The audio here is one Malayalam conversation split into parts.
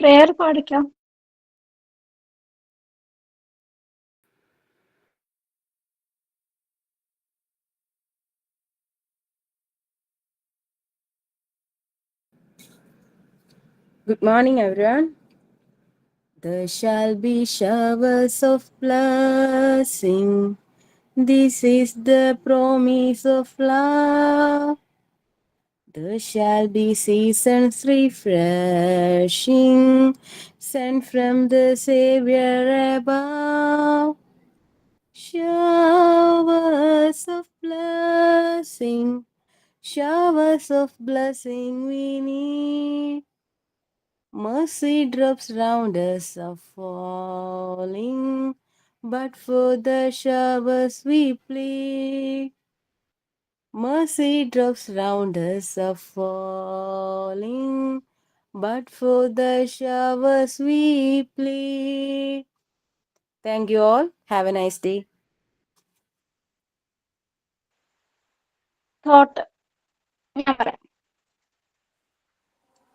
Prayer പാടിക്കാം. Good morning, everyone. There shall be showers of blessing. This is the promise of love. There shall be seasons refreshing, sent from the Savior above. Showers of blessing, showers of blessing we need. Mercy drops round us are falling, but for the showers we plead. Mercy drops round us are falling, but for the showers we plead. Thank you all. Have a nice day. Thought ഞാൻ പറയാം.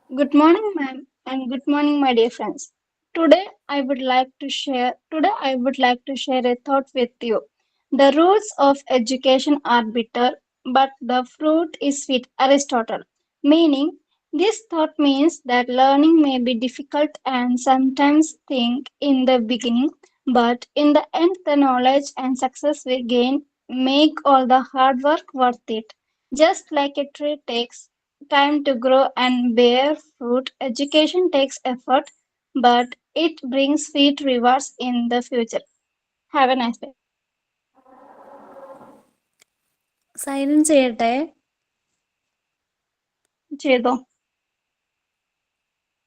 Good morning, ma'am, and good morning, my dear friends. Today, I would like to share. Today, I would like to share a thought with you. The roots of education are bitter, but the fruit is sweet. Aristotle. Meaning, this thought means that learning may be difficult and sometimes think in the beginning, but in the end, the knowledge and success we gain make all the hard work worth it. Just like a tree takes time to grow and bear fruit, education takes effort, but it brings sweet rewards in the future. Have a nice day. Silence ചെയ്യട്ടെ. ചെയ്തോ.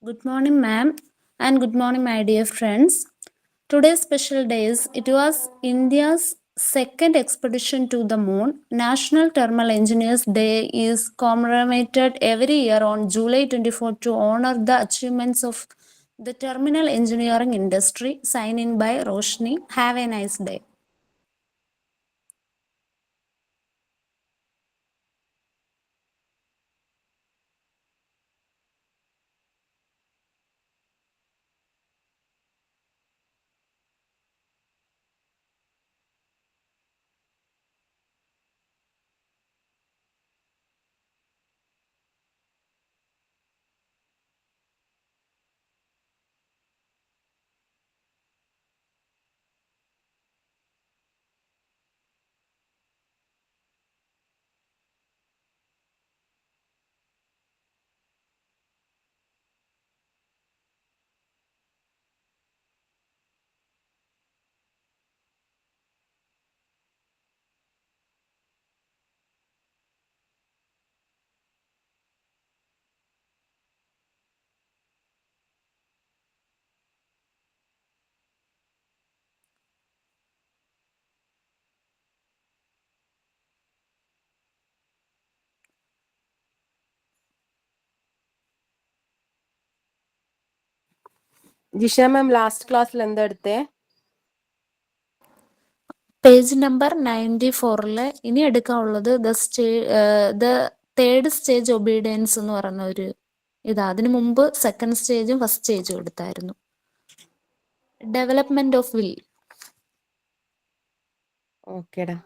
Good morning, ma'am, and good morning, my dear friends. Today's special day is it was India's second expedition to the moon. National Thermal Engineers Day is commemorated every year on July 24 to honor the achievements of the terminal engineering industry. Sign in by Roshni. Have a nice day. Jisha ma'am last ക്ലാസ്സിൽ എന്താ എടുത്തേ? പേജ് നമ്പർ 94 ഇനി എടുക്കാനുള്ളത് ദ തേർഡ് സ്റ്റേജ് ഒബീഡിയൻസ് എന്ന് പറയുന്ന ഒരു ഇതാ. അതിനു മുമ്പ് സെക്കൻഡ് സ്റ്റേജും ഫസ്റ്റ് സ്റ്റേജും എടുത്തായിരുന്നു. Development of will. ഓക്കേടാ.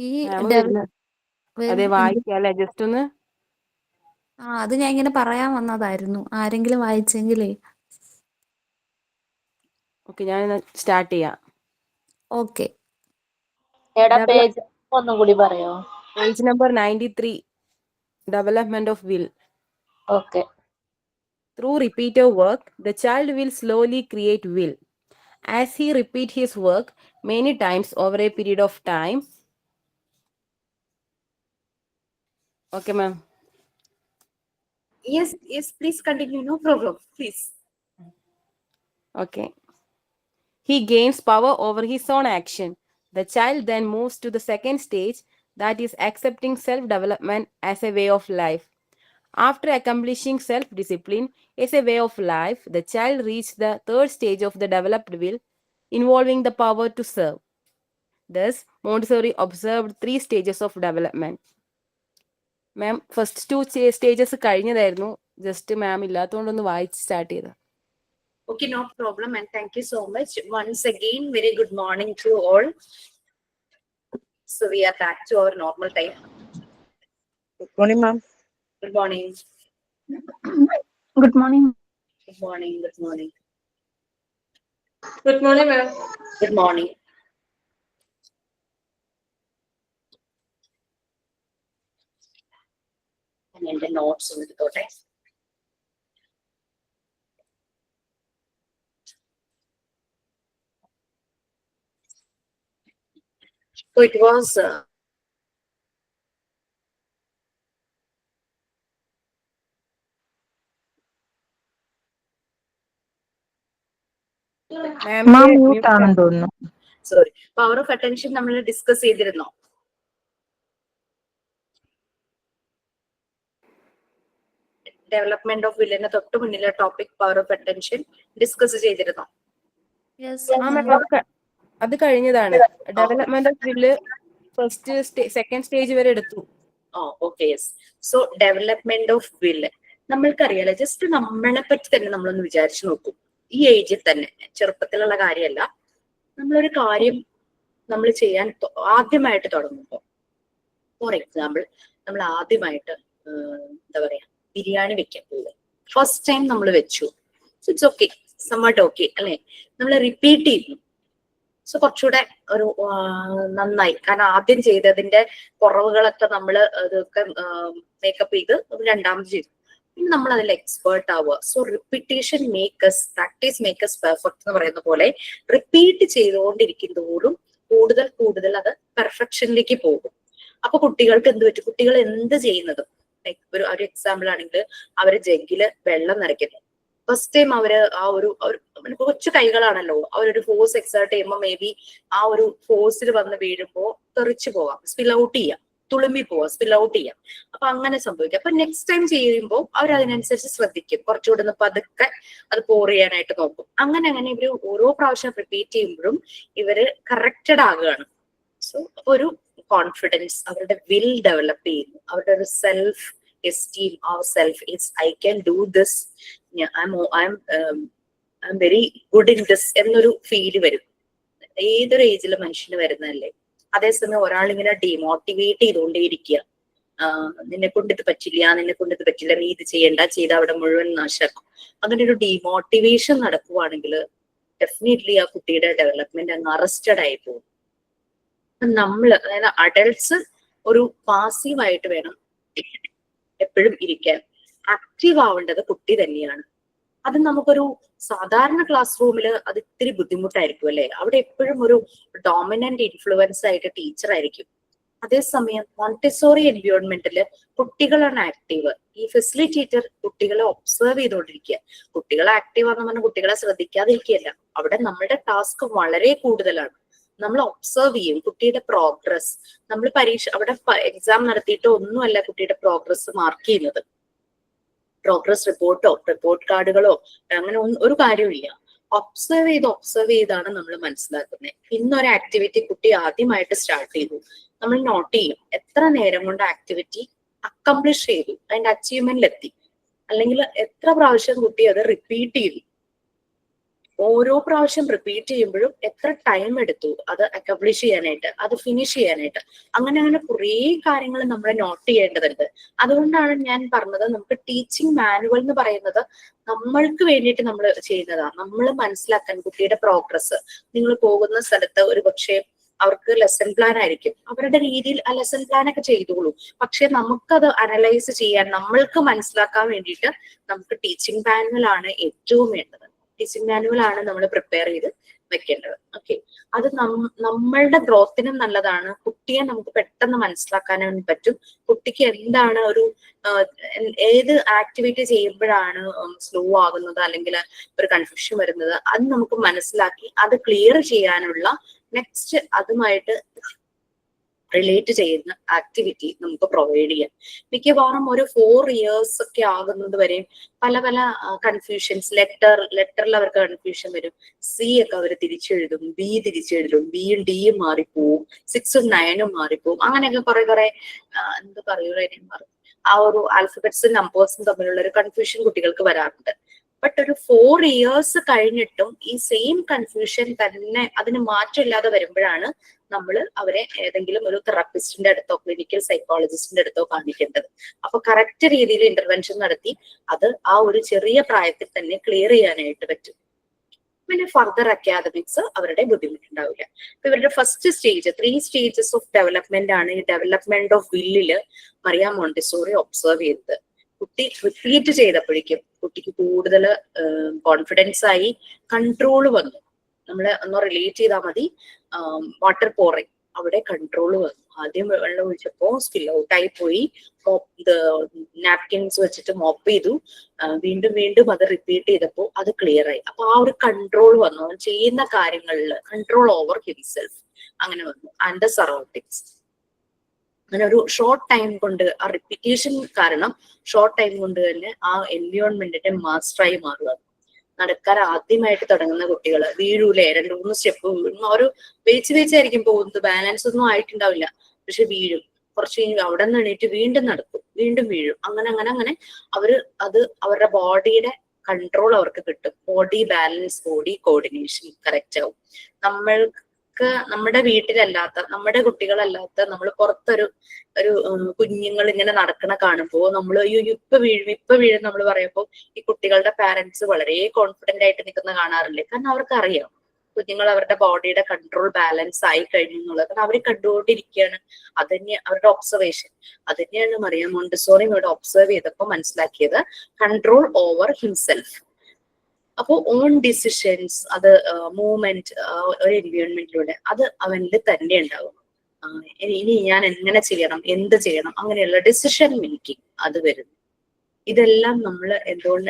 ഈ അതെ, വായിക്കാല്ലേ ജസ്റ്റ് ഒന്ന്. അത് ഞാൻ ഇങ്ങനെ പറയാൻ വന്നതായിരുന്നു. ആരെങ്കിലും വായിച്ചെങ്കിലേ. ഓക്കെ, ഞാൻ സ്റ്റാർട്ട് ചെയ്യാം. ഓക്കെ. പേജ് ഒന്നും കൂടി പറയോ? Page number 93, development of will. Okay. Through repeated work, the child will slowly create will. As he repeat his work many times over a period of time. Okay, ma'am. Yes, please continue. No problem, please. Okay. He gains power over his own action. The child then moves to the second stage, that is accepting self-development as a way of life. After accomplishing self-discipline as a way of life, the child reaches the third stage of the developed will, involving the power to serve. Thus, Montessori observed 3 stages of development. Ma'am first 2 stages കഴിഞ്ഞതായിരുന്നു. ജസ്റ്റ് മാം ഇല്ലാത്തതുകൊണ്ടൊന്ന് വായിച്ച് സ്റ്റാർട്ട് ചെയ്ത. Okay, no problem, and thank you so much. Once again, very good morning to all. So we are back to our normal time. Good morning, ma'am. Good morning. Good morning. Good morning. Good morning. Good morning, ma'am. Good morning. And the notes on the total. So it was mute ആണെന്ന് തോന്നുന്നു. sorry, power of attention നമ്മൾ ഡിസ്കസ് ചെയ്തിരുന്നോ? ഡെവലപ്മെന്റ് ഓഫ് വില്ലിന് തൊട്ട് മുന്നിലെ topic power of attention discuss ചെയ്തിരുന്നോ? അത് കഴിഞ്ഞതാണ്. ഡെവലപ്മെന്റ് ഓഫ് വില്ല് ഫസ്റ്റ് സെക്കൻഡ് സ്റ്റേജ് വരെ എടുത്തു. Okay, yes. So development of വില്ല് നമ്മൾക്കറിയാലോ. ജസ്റ്റ് നമ്മളെ പറ്റി തന്നെ നമ്മളൊന്ന് വിചാരിച്ചു നോക്കും. ഈ ഏജിൽ തന്നെ, ചെറുപ്പത്തിലുള്ള കാര്യമല്ല, നമ്മളൊരു കാര്യം നമ്മൾ ചെയ്യാൻ ആദ്യമായിട്ട് തുടങ്ങുമ്പോൾ, ഫോർ എക്സാമ്പിൾ നമ്മൾ ആദ്യമായിട്ട് എന്താ പറയാ ബിരിയാണി വെക്കാൻ പോകും. ഫസ്റ്റ് ടൈം നമ്മൾ വെച്ചു, so it's okay, somewhat okay അല്ലെ? നമ്മൾ റിപ്പീറ്റ് ചെയ്യുന്നു, സോ കുറച്ചുകൂടെ ഒരു നന്നായി. കാരണം ആദ്യം ചെയ്തതിന്റെ കുറവുകളൊക്കെ നമ്മൾ അതൊക്കെ മേക്കപ്പ് ചെയ്ത് രണ്ടാമത് ചെയ്തു. പിന്നെ നമ്മൾ അതിൽ എക്സ്പേർട്ട് ആവുക. സോ റിപ്പീറ്റേഷൻ മേക്കസ്, പ്രാക്ടീസ് മേക്കസ് പെർഫെക്റ്റ് എന്ന് പറയുന്ന പോലെ റിപ്പീറ്റ് ചെയ്തുകൊണ്ടിരിക്കും തോറും കൂടുതൽ കൂടുതൽ അത് പെർഫെക്ഷനിലേക്ക് പോകും. അപ്പൊ കുട്ടികൾക്ക് എന്ത് പറ്റും? കുട്ടികൾ എന്ത് ചെയ്യുന്നതും, ലൈക്ക് ഒരു എക്സാമ്പിൾ ആണെങ്കിൽ അവര് ജഗ്ഗില് വെള്ളം നിറയ്ക്കുന്നു. ഫസ്റ്റ് ടൈം അവര് ആ ഒരു കൊച്ചു കൈകളാണല്ലോ, അവരൊരു ഫോഴ്സ് എക്സേർട്ട് ചെയ്യുമ്പോൾ മേ ബി ആ ഒരു ഫോഴ്സിൽ വന്ന് വീഴുമ്പോ തെറിച്ചു പോവാം, സ്പിൽ ഔട്ട് ചെയ്യാം, തുളുമ്പി പോവാം, സ്പിൽ ഔട്ട് ചെയ്യാം. അപ്പൊ അങ്ങനെ സംഭവിക്കും. അപ്പൊ നെക്സ്റ്റ് ടൈം ചെയ്യുമ്പോൾ അവർ അതിനനുസരിച്ച് ശ്രദ്ധിക്കും, കുറച്ചുകൂടെ ഒന്ന് പതുക്കെ അത് പോർ ചെയ്യാനായിട്ട് നോക്കും. അങ്ങനെ അങ്ങനെ ഇവര് ഓരോ പ്രാവശ്യം റിപ്പീറ്റ് ചെയ്യുമ്പോഴും ഇവര് കറക്റ്റഡ് ആകുകയാണ്. സോ ഒരു കോൺഫിഡൻസ്, അവരുടെ വിൽ ഡെവലപ്പ് ചെയ്യുന്നു, അവരുടെ ഒരു self esteem ourself is I can do this, I'm very good in this എന്നൊരു ഫീല് വരും. ഏതൊരു ഏജിലെ മനുഷ്യന് വരുന്നതല്ലേ. അതേസമയം ഒരാളിങ്ങനെ ഡിമോട്ടിവേറ്റ് ചെയ്തുകൊണ്ടേയിരിക്കുക, നിന്നെ കൊണ്ട് ഇത് പറ്റില്ല, നിന്നെ കൊണ്ട് ഇത് പറ്റില്ല, നീ ഇത് ചെയ്യണ്ട, ചെയ്ത അവിടെ മുഴുവൻ നാശാക്കും. അങ്ങനെ ഒരു ഡിമോട്ടിവേഷൻ നടക്കുവാണെങ്കിൽ ഡെഫിനറ്റ്ലി ആ കുട്ടിയുടെ ഡെവലപ്മെന്റ് അങ്ങ് അറസ്റ്റഡ് ആയി പോകും. നമ്മള്, അതായത് അഡൾട്ട്സ് ഒരു പാസീവായിട്ട് വേണം എപ്പോഴും ഇരിക്കാൻ. ആക്റ്റീവ് ആവേണ്ടത് കുട്ടി തന്നെയാണ്. അത് നമുക്കൊരു സാധാരണ ക്ലാസ് റൂമില് അത് ഇത്തിരി ബുദ്ധിമുട്ടായിരിക്കും അല്ലെ? അവിടെ എപ്പോഴും ഒരു ഡോമിനന്റ് ഇൻഫ്ലുവൻസ് ആയിട്ട് ടീച്ചർ ആയിരിക്കും. അതേസമയം മോണ്ടിസോറി എൻവയോൺമെന്റില് കുട്ടികളാണ് ആക്റ്റീവ്. ഈ ഫെസിലിറ്റേറ്റർ കുട്ടികളെ ഒബ്സർവ് ചെയ്തുകൊണ്ടിരിക്കുക. കുട്ടികളെ ആക്റ്റീവ് ആണെന്ന് പറഞ്ഞാൽ കുട്ടികളെ ശ്രദ്ധിക്കാതിരിക്കുകയല്ല, അവിടെ നമ്മുടെ ടാസ്ക് വളരെ കൂടുതലാണ്. നമ്മൾ ഒബ്സർവ് ചെയ്യും കുട്ടിയുടെ പ്രോഗ്രസ്. നമ്മൾ അവിടെ എക്സാം നടത്തിയിട്ട് ഒന്നുമല്ല കുട്ടിയുടെ പ്രോഗ്രസ് മാർക്ക് ചെയ്യുന്നത്. പ്രോഗ്രസ് റിപ്പോർട്ടോ റിപ്പോർട്ട് കാർഡുകളോ അങ്ങനെ ഒരു കാര്യമില്ല. ഒബ്സർവ് ചെയ്താണ് നമ്മൾ മനസ്സിലാക്കുന്നത്. ഇന്നൊരു ആക്ടിവിറ്റി കുട്ടി ആദ്യമായിട്ട് സ്റ്റാർട്ട് ചെയ്തു, നമ്മൾ നോട്ട് ചെയ്യും എത്ര നേരം കൊണ്ട് ആക്ടിവിറ്റി അക്കംപ്ലിഷ് ചെയ്തു, അതിന്റെ അച്ചീവ്മെന്റിലെത്തി, അല്ലെങ്കിൽ എത്ര പ്രാവശ്യം കുട്ടി അത് റിപ്പീറ്റ് ചെയ്തു. ഓരോ പ്രാവശ്യം റിപ്പീറ്റ് ചെയ്യുമ്പോഴും എത്ര ടൈം എടുത്തു അത് അക്കംപ്ലിഷ് ചെയ്യാനായിട്ട്, അത് ഫിനിഷ് ചെയ്യാനായിട്ട്, അങ്ങനെ കുറേ കാര്യങ്ങൾ നമ്മൾ നോട്ട് ചെയ്യേണ്ടതുണ്ട്. അതുകൊണ്ടാണ് ഞാൻ പറഞ്ഞത് നമുക്ക് ടീച്ചിങ് മാനുവൽ എന്ന് പറയുന്നത് നമ്മൾക്ക് വേണ്ടിയിട്ട് നമ്മൾ ചെയ്യുന്നതാണ്. നമ്മൾ മനസ്സിലാക്കാൻ കുട്ടിയുടെ പ്രോഗ്രസ്, നിങ്ങൾ പോകുന്ന സ്ഥലത്ത് ഒരു പക്ഷേ അവർക്ക് ലെസൺ പ്ലാൻ ആയിരിക്കും, അവരുടെ രീതിയിൽ ആ ലെസൺ പ്ലാൻ ഒക്കെ ചെയ്തോളൂ. പക്ഷെ നമുക്കത് അനലൈസ് ചെയ്യാൻ, നമ്മൾക്ക് മനസ്സിലാക്കാൻ വേണ്ടിയിട്ട് നമുക്ക് ടീച്ചിങ് മാനുവൽ ആണ് ഏറ്റവും വേണ്ടത്. ടീച്ചിങ് മാനുവൽ ആണ് നമ്മൾ പ്രിപ്പയർ ചെയ്ത് വെക്കേണ്ടത്. ഓക്കെ, അത് നമ്മളുടെ ഗ്രോത്തിനും നല്ലതാണ്. കുട്ടിയെ നമുക്ക് പെട്ടെന്ന് മനസ്സിലാക്കാനും പറ്റും. കുട്ടിക്ക് എന്താണ് ഏത് ആക്ടിവിറ്റി ചെയ്യുമ്പോഴാണ് സ്ലോ ആകുന്നത് അല്ലെങ്കിൽ ഒരു കൺഫ്യൂഷൻ വരുന്നത്, അത് നമുക്ക് മനസ്സിലാക്കി അത് ക്ലിയർ ചെയ്യാനുള്ള നെക്സ്റ്റ് അതുമായിട്ട് റിലേറ്റ് ചെയ്യുന്ന ആക്ടിവിറ്റി നമുക്ക് പ്രൊവൈഡ് ചെയ്യാം. മിക്കവാറും ഒരു 4 years ഒക്കെ ആകുന്നത് വരെയും പല കൺഫ്യൂഷൻസ്, ലെറ്ററിൽ അവർക്ക് കൺഫ്യൂഷൻ വരും. സി ഒക്കെ അവർ തിരിച്ചെഴുതും, ബി തിരിച്ചെഴുതും, ബിയും ഡിയും മാറിപ്പോവും, 6ഉം 9ഉം മാറിപ്പോവും. അങ്ങനെയൊക്കെ കുറെ എന്ത് പറയുക, ആ ഒരു ആൽഫബറ്റ്സും നമ്പേഴ്സും തമ്മിലുള്ള ഒരു കൺഫ്യൂഷൻ കുട്ടികൾക്ക് വരാറുണ്ട്. ബട്ട് ഒരു 4 years കഴിഞ്ഞിട്ടും ഈ സെയിം കൺഫ്യൂഷൻ തന്നെ അതിന് മാറ്റമില്ലാതെ വരുമ്പോഴാണ് നമ്മൾ അവരെ ഏതെങ്കിലും ഒരു തെറാപ്പിസ്റ്റിന്റെ അടുത്തോ ക്ലിനിക്കൽ സൈക്കോളജിസ്റ്റിന്റെ അടുത്തോ കാണിക്കേണ്ടത്. അപ്പൊ കറക്റ്റ് രീതിയിൽ ഇന്റർവെൻഷൻ നടത്തി അത് ആ ഒരു ചെറിയ പ്രായത്തിൽ തന്നെ ക്ലിയർ ചെയ്യാനായിട്ട് പറ്റും. പിന്നെ ഫർദർ അക്കാദമിക്സ് അവരുടെ ബുദ്ധിമുട്ടുണ്ടാവില്ല. അപ്പൊ ഇവരുടെ first stage 3 stages of development ആണ് ഈ ഡെവലപ്മെന്റ് ഓഫ് വില്ലില് മറിയ മോണ്ടിസോറി ഒബ്സർവ് ചെയ്തത്. കുട്ടി റിപ്പീറ്റ് ചെയ്തപ്പോഴേക്കും കുട്ടിക്ക് കൂടുതൽ കോൺഫിഡൻസ് ആയി, കൺട്രോൾ വന്നു. നമ്മളെ ഒന്ന് റിലേറ്റ് ചെയ്താൽ മതി, വാട്ടർ പോറിങ്, അവിടെ കൺട്രോൾ വന്നു. ആദ്യം വെള്ളം ഒഴിച്ചപ്പോ സ്പിൽ ഔട്ട് ആയി പോയി, നാപ്കിൻസ് വെച്ചിട്ട് മോപ്പ് ചെയ്തു, വീണ്ടും അത് റിപ്പീറ്റ് ചെയ്തപ്പോ അത് ക്ലിയർ ആയി. അപ്പൊ ആ ഒരു കൺട്രോൾ വന്നു, അവൻ ചെയ്യുന്ന കാര്യങ്ങളിൽ കൺട്രോൾ ഓവർ ഹിംസെൽഫ് അങ്ങനെ വന്നു. ആൻഡ് ദ സറൗണ്ടിങ്സ്, അങ്ങനെ ഒരു ഷോർട്ട് ടൈം കൊണ്ട്, ആ റിപ്പീറ്റേഷൻ കാരണം ഷോർട്ട് ടൈം കൊണ്ട് തന്നെ ആ എൻവയോൺമെന്റിന്റെ മാസ്റ്ററായി മാറുക. നടക്കാൻ ആദ്യമായിട്ട് തുടങ്ങുന്ന കുട്ടികൾ വീഴൂലേ, 2-3 സ്റ്റെപ്പ് വീഴും, ഒരു വേച്ചായിരിക്കും പോകുന്നത്, ബാലൻസ് ഒന്നും ആയിട്ടുണ്ടാവില്ല, പക്ഷെ വീഴും. കുറച്ച് കഴിഞ്ഞ് അവിടെ നിന്ന് എണീറ്റ് വീണ്ടും നടക്കും, വീണ്ടും വീഴും. അങ്ങനെ അത് അവരുടെ ബോഡിയുടെ കൺട്രോൾ അവർക്ക് കിട്ടും. Body balance, body coordination correct ആവും. നമ്മുടെ വീട്ടിലല്ലാത്ത, നമ്മുടെ കുട്ടികളല്ലാത്ത, നമ്മൾ പുറത്തൊരു കുഞ്ഞുങ്ങൾ ഇങ്ങനെ നടക്കണ കാണുമ്പോൾ നമ്മൾ ഇപ്പൊ വീഴും നമ്മൾ പറയുമ്പോൾ ഈ കുട്ടികളുടെ പാരന്റ്സ് വളരെ കോൺഫിഡന്റ് ആയിട്ട് നിൽക്കുന്ന കാണാറില്ലേ? കാരണം അവർക്ക് അറിയാം കുഞ്ഞുങ്ങൾ അവരുടെ ബോഡിയുടെ കൺട്രോൾ ബാലൻസ് ആയി കഴിഞ്ഞു എന്നുള്ളത്. കാരണം അവർ കണ്ടുകൊണ്ടിരിക്കുകയാണ്. അതന്നെ അവരുടെ ഒബ്സർവേഷൻ. അതന്നെയാണ് മറിയ മോണ്ടിസോറി ഇവിടെ ഒബ്സർവ് ചെയ്തപ്പോൾ മനസ്സിലാക്കിയത്, കൺട്രോൾ ഓവർ ഹിംസെൽഫ്. അപ്പോ ഓൺ ഡിസിഷൻസ്, അത് മൂവ്മെന്റ്, ഒരു എൻവയോൺമെന്റിലൂടെ അത് അവനിൽ തന്നെ ഉണ്ടാവും. ഇനി ഞാൻ എങ്ങനെ ചെയ്യണം, എന്ത് ചെയ്യണം, അങ്ങനെയുള്ള ഡിസിഷൻ മേക്കിംഗ് അത് വരുന്നു. ഇതെല്ലാം നമ്മൾ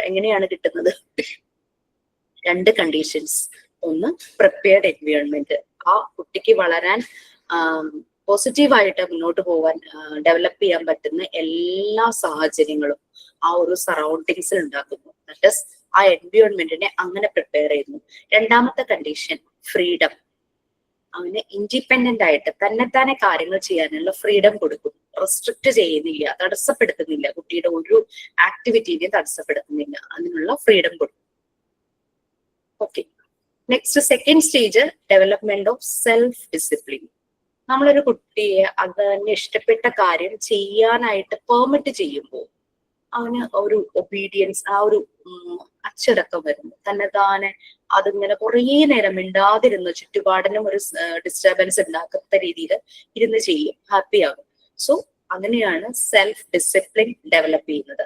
എങ്ങനെയാണ് കിട്ടുന്നത്? 2 കണ്ടീഷൻസ്. ഒന്ന്, പ്രിപ്പയർഡ് എൻവയോൺമെന്റ്, ആ കുട്ടിക്ക് വളരാൻ പോസിറ്റീവായിട്ട് മുന്നോട്ട് പോകാൻ ഡെവലപ്പ് ചെയ്യാൻ പറ്റുന്ന എല്ലാ സാഹചര്യങ്ങളും ആ ഒരു സറൗണ്ടിങ്സിൽ ഉണ്ടാക്കുന്നു. ദാറ്റ് ഈസ് ആ എൻവയോൺമെന്റിനെ അങ്ങനെ പ്രിപ്പയർ ചെയ്യുന്നു. രണ്ടാമത്തെ കണ്ടീഷൻ, ഫ്രീഡം. അവന് ഇൻഡിപെൻഡന്റ് ആയിട്ട് തന്നെത്താനെ കാര്യങ്ങൾ ചെയ്യാനുള്ള ഫ്രീഡം കൊടുക്കും. റെസ്ട്രിക്ട് ചെയ്യുന്നില്ല, തടസ്സപ്പെടുത്തുന്നില്ല, കുട്ടിയുടെ ഒരു ആക്ടിവിറ്റിനെ തടസ്സപ്പെടുത്തുന്നില്ല, അതിനുള്ള ഫ്രീഡം കൊടുക്കും. Okay, next second stage, development of self discipline. നമ്മളൊരു കുട്ടിയെ അതിന് ഇഷ്ടപ്പെട്ട കാര്യം ചെയ്യാനായിട്ട് പെർമിറ്റ് ചെയ്യുമ്പോൾ അവന് ഒരു ഒബീഡിയൻസ്, ആ ഒരു അച്ചടക്കം വരുന്നു. തന്നെത്താനെ അതിങ്ങനെ കുറേ നേരം മിണ്ടാതിരുന്ന് ചുറ്റുപാടിനും ഒരു ഡിസ്റ്റർബൻസ് ഉണ്ടാക്കാത്ത രീതിയിൽ ഇരുന്ന് ചെയ്യും, ഹാപ്പി ആകും. സോ അങ്ങനെയാണ് സെൽഫ് ഡിസിപ്ലിൻ ഡെവലപ്പ് ചെയ്യുന്നത്.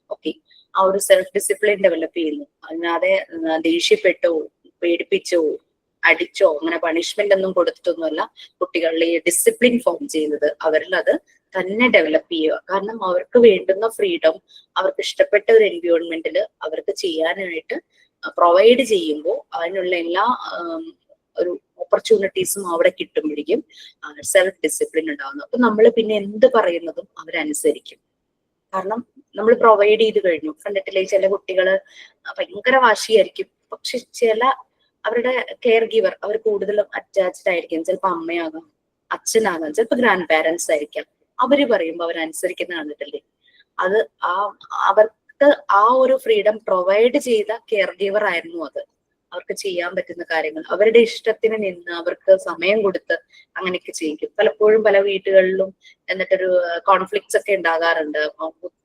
ഓക്കെ, ആ ഒരു സെൽഫ് ഡിസിപ്ലിൻ ഡെവലപ്പ് ചെയ്യുന്നു. അല്ലാതെ ദേഷ്യപ്പെട്ടോ പേടിപ്പിച്ചോ അടിച്ചോ അങ്ങനെ പണിഷ്മെന്റ് ഒന്നും കൊടുത്തിട്ടൊന്നുമല്ല കുട്ടികളിലെ ഡിസിപ്ലിൻ ഫോം ചെയ്യുന്നത്. അവരിൽ അത് തന്നെ ഡെവലപ്പ് ചെയ്യുക. കാരണം അവർക്ക് വേണ്ടുന്ന ഫ്രീഡം അവർക്ക് ഇഷ്ടപ്പെട്ട ഒരു എൻവയോൺമെന്റിൽ അവർക്ക് ചെയ്യാനായിട്ട് പ്രൊവൈഡ് ചെയ്യുമ്പോൾ അതിനുള്ള എല്ലാ ഒരു ഓപ്പർച്യൂണിറ്റീസും അവിടെ കിട്ടുമ്പോഴേക്കും സെൽഫ് ഡിസിപ്ലിൻ ഉണ്ടാകുന്നു. അപ്പൊ നമ്മൾ പിന്നെ എന്ത് പറയുന്നതും അവരനുസരിക്കും. കാരണം നമ്മൾ പ്രൊവൈഡ് ചെയ്ത് കഴിഞ്ഞു. കണ്ടിട്ടില്ലേ, ചില കുട്ടികള് ഭയങ്കര വാശിയായിരിക്കും, പക്ഷെ ചില അവരുടെ കെയർ ഗീവർ അവർ കൂടുതലും അറ്റാച്ച്ഡ് ആയിരിക്കും. ചിലപ്പോൾ അമ്മയാകാം, അച്ഛനാകാം, ചിലപ്പോൾ ഗ്രാൻഡ് പാരന്റ്സ് ആയിരിക്കാം. അവര് പറയുമ്പോൾ അവരനുസരിക്കുന്ന കണ്ടിട്ടില്ലേ, അത് അവർക്ക് ആ ഒരു ഫ്രീഡം പ്രൊവൈഡ് ചെയ്ത കെയർ ഗീവർ ആയിരുന്നു അത്. അവർക്ക് ചെയ്യാൻ പറ്റുന്ന കാര്യങ്ങൾ അവരുടെ ഇഷ്ടത്തിന് നിന്ന് അവർക്ക് സമയം കൊടുത്ത് അങ്ങനെയൊക്കെ ചെയ്യിക്കും. പലപ്പോഴും പല വീടുകളിലും എന്നിട്ടൊരു കോൺഫ്ലിക്ട്സ് ഒക്കെ ഉണ്ടാകാറുണ്ട്.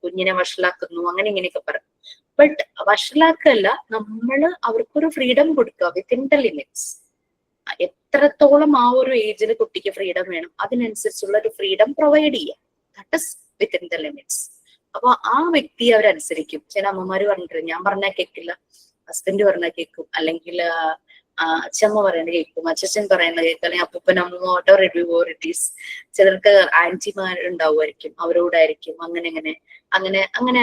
കുഞ്ഞിനെ വഷളാക്കുന്നു അങ്ങനെ ഇങ്ങനെയൊക്കെ പറയും. ബട്ട് വഷളാക്കല്ല, നമ്മള് അവർക്കൊരു ഫ്രീഡം കൊടുക്കുക വിത്തിൻ ദ ലിമിറ്റ്സ്. എത്രത്തോളം ആ ഒരു ഏജിൽ കുട്ടിക്ക് ഫ്രീഡം വേണം അതിനനുസരിച്ചുള്ള ഒരു ഫ്രീഡം പ്രൊവൈഡ് ചെയ്യുക. That is within the limits. അപ്പൊ ആ വ്യക്തി അവരനുസരിക്കും. ചില അമ്മമാര് പറഞ്ഞിട്ടുണ്ട് ഞാൻ പറഞ്ഞാൽ കേൾക്കില്ല, ഹസ്ബൻഡ് പറഞ്ഞാൽ കേൾക്കും, അല്ലെങ്കിൽ അച്ഛമ്മ പറയുന്നത് കേൾക്കും, അച്ഛൻ പറയുന്നത് കേൾക്കും, അല്ലെങ്കിൽ അപ്പൂപ്പൻ അമ്മ ഓട്ടോ റിവ്യൂവർ ഇറ്റ് ഈസ്. ചിലർക്ക് ആന്റിമാരുണ്ടാവുമായിരിക്കും, അവരോടായിരിക്കും അങ്ങനെ അങ്ങനെ അങ്ങനെ അങ്ങനെ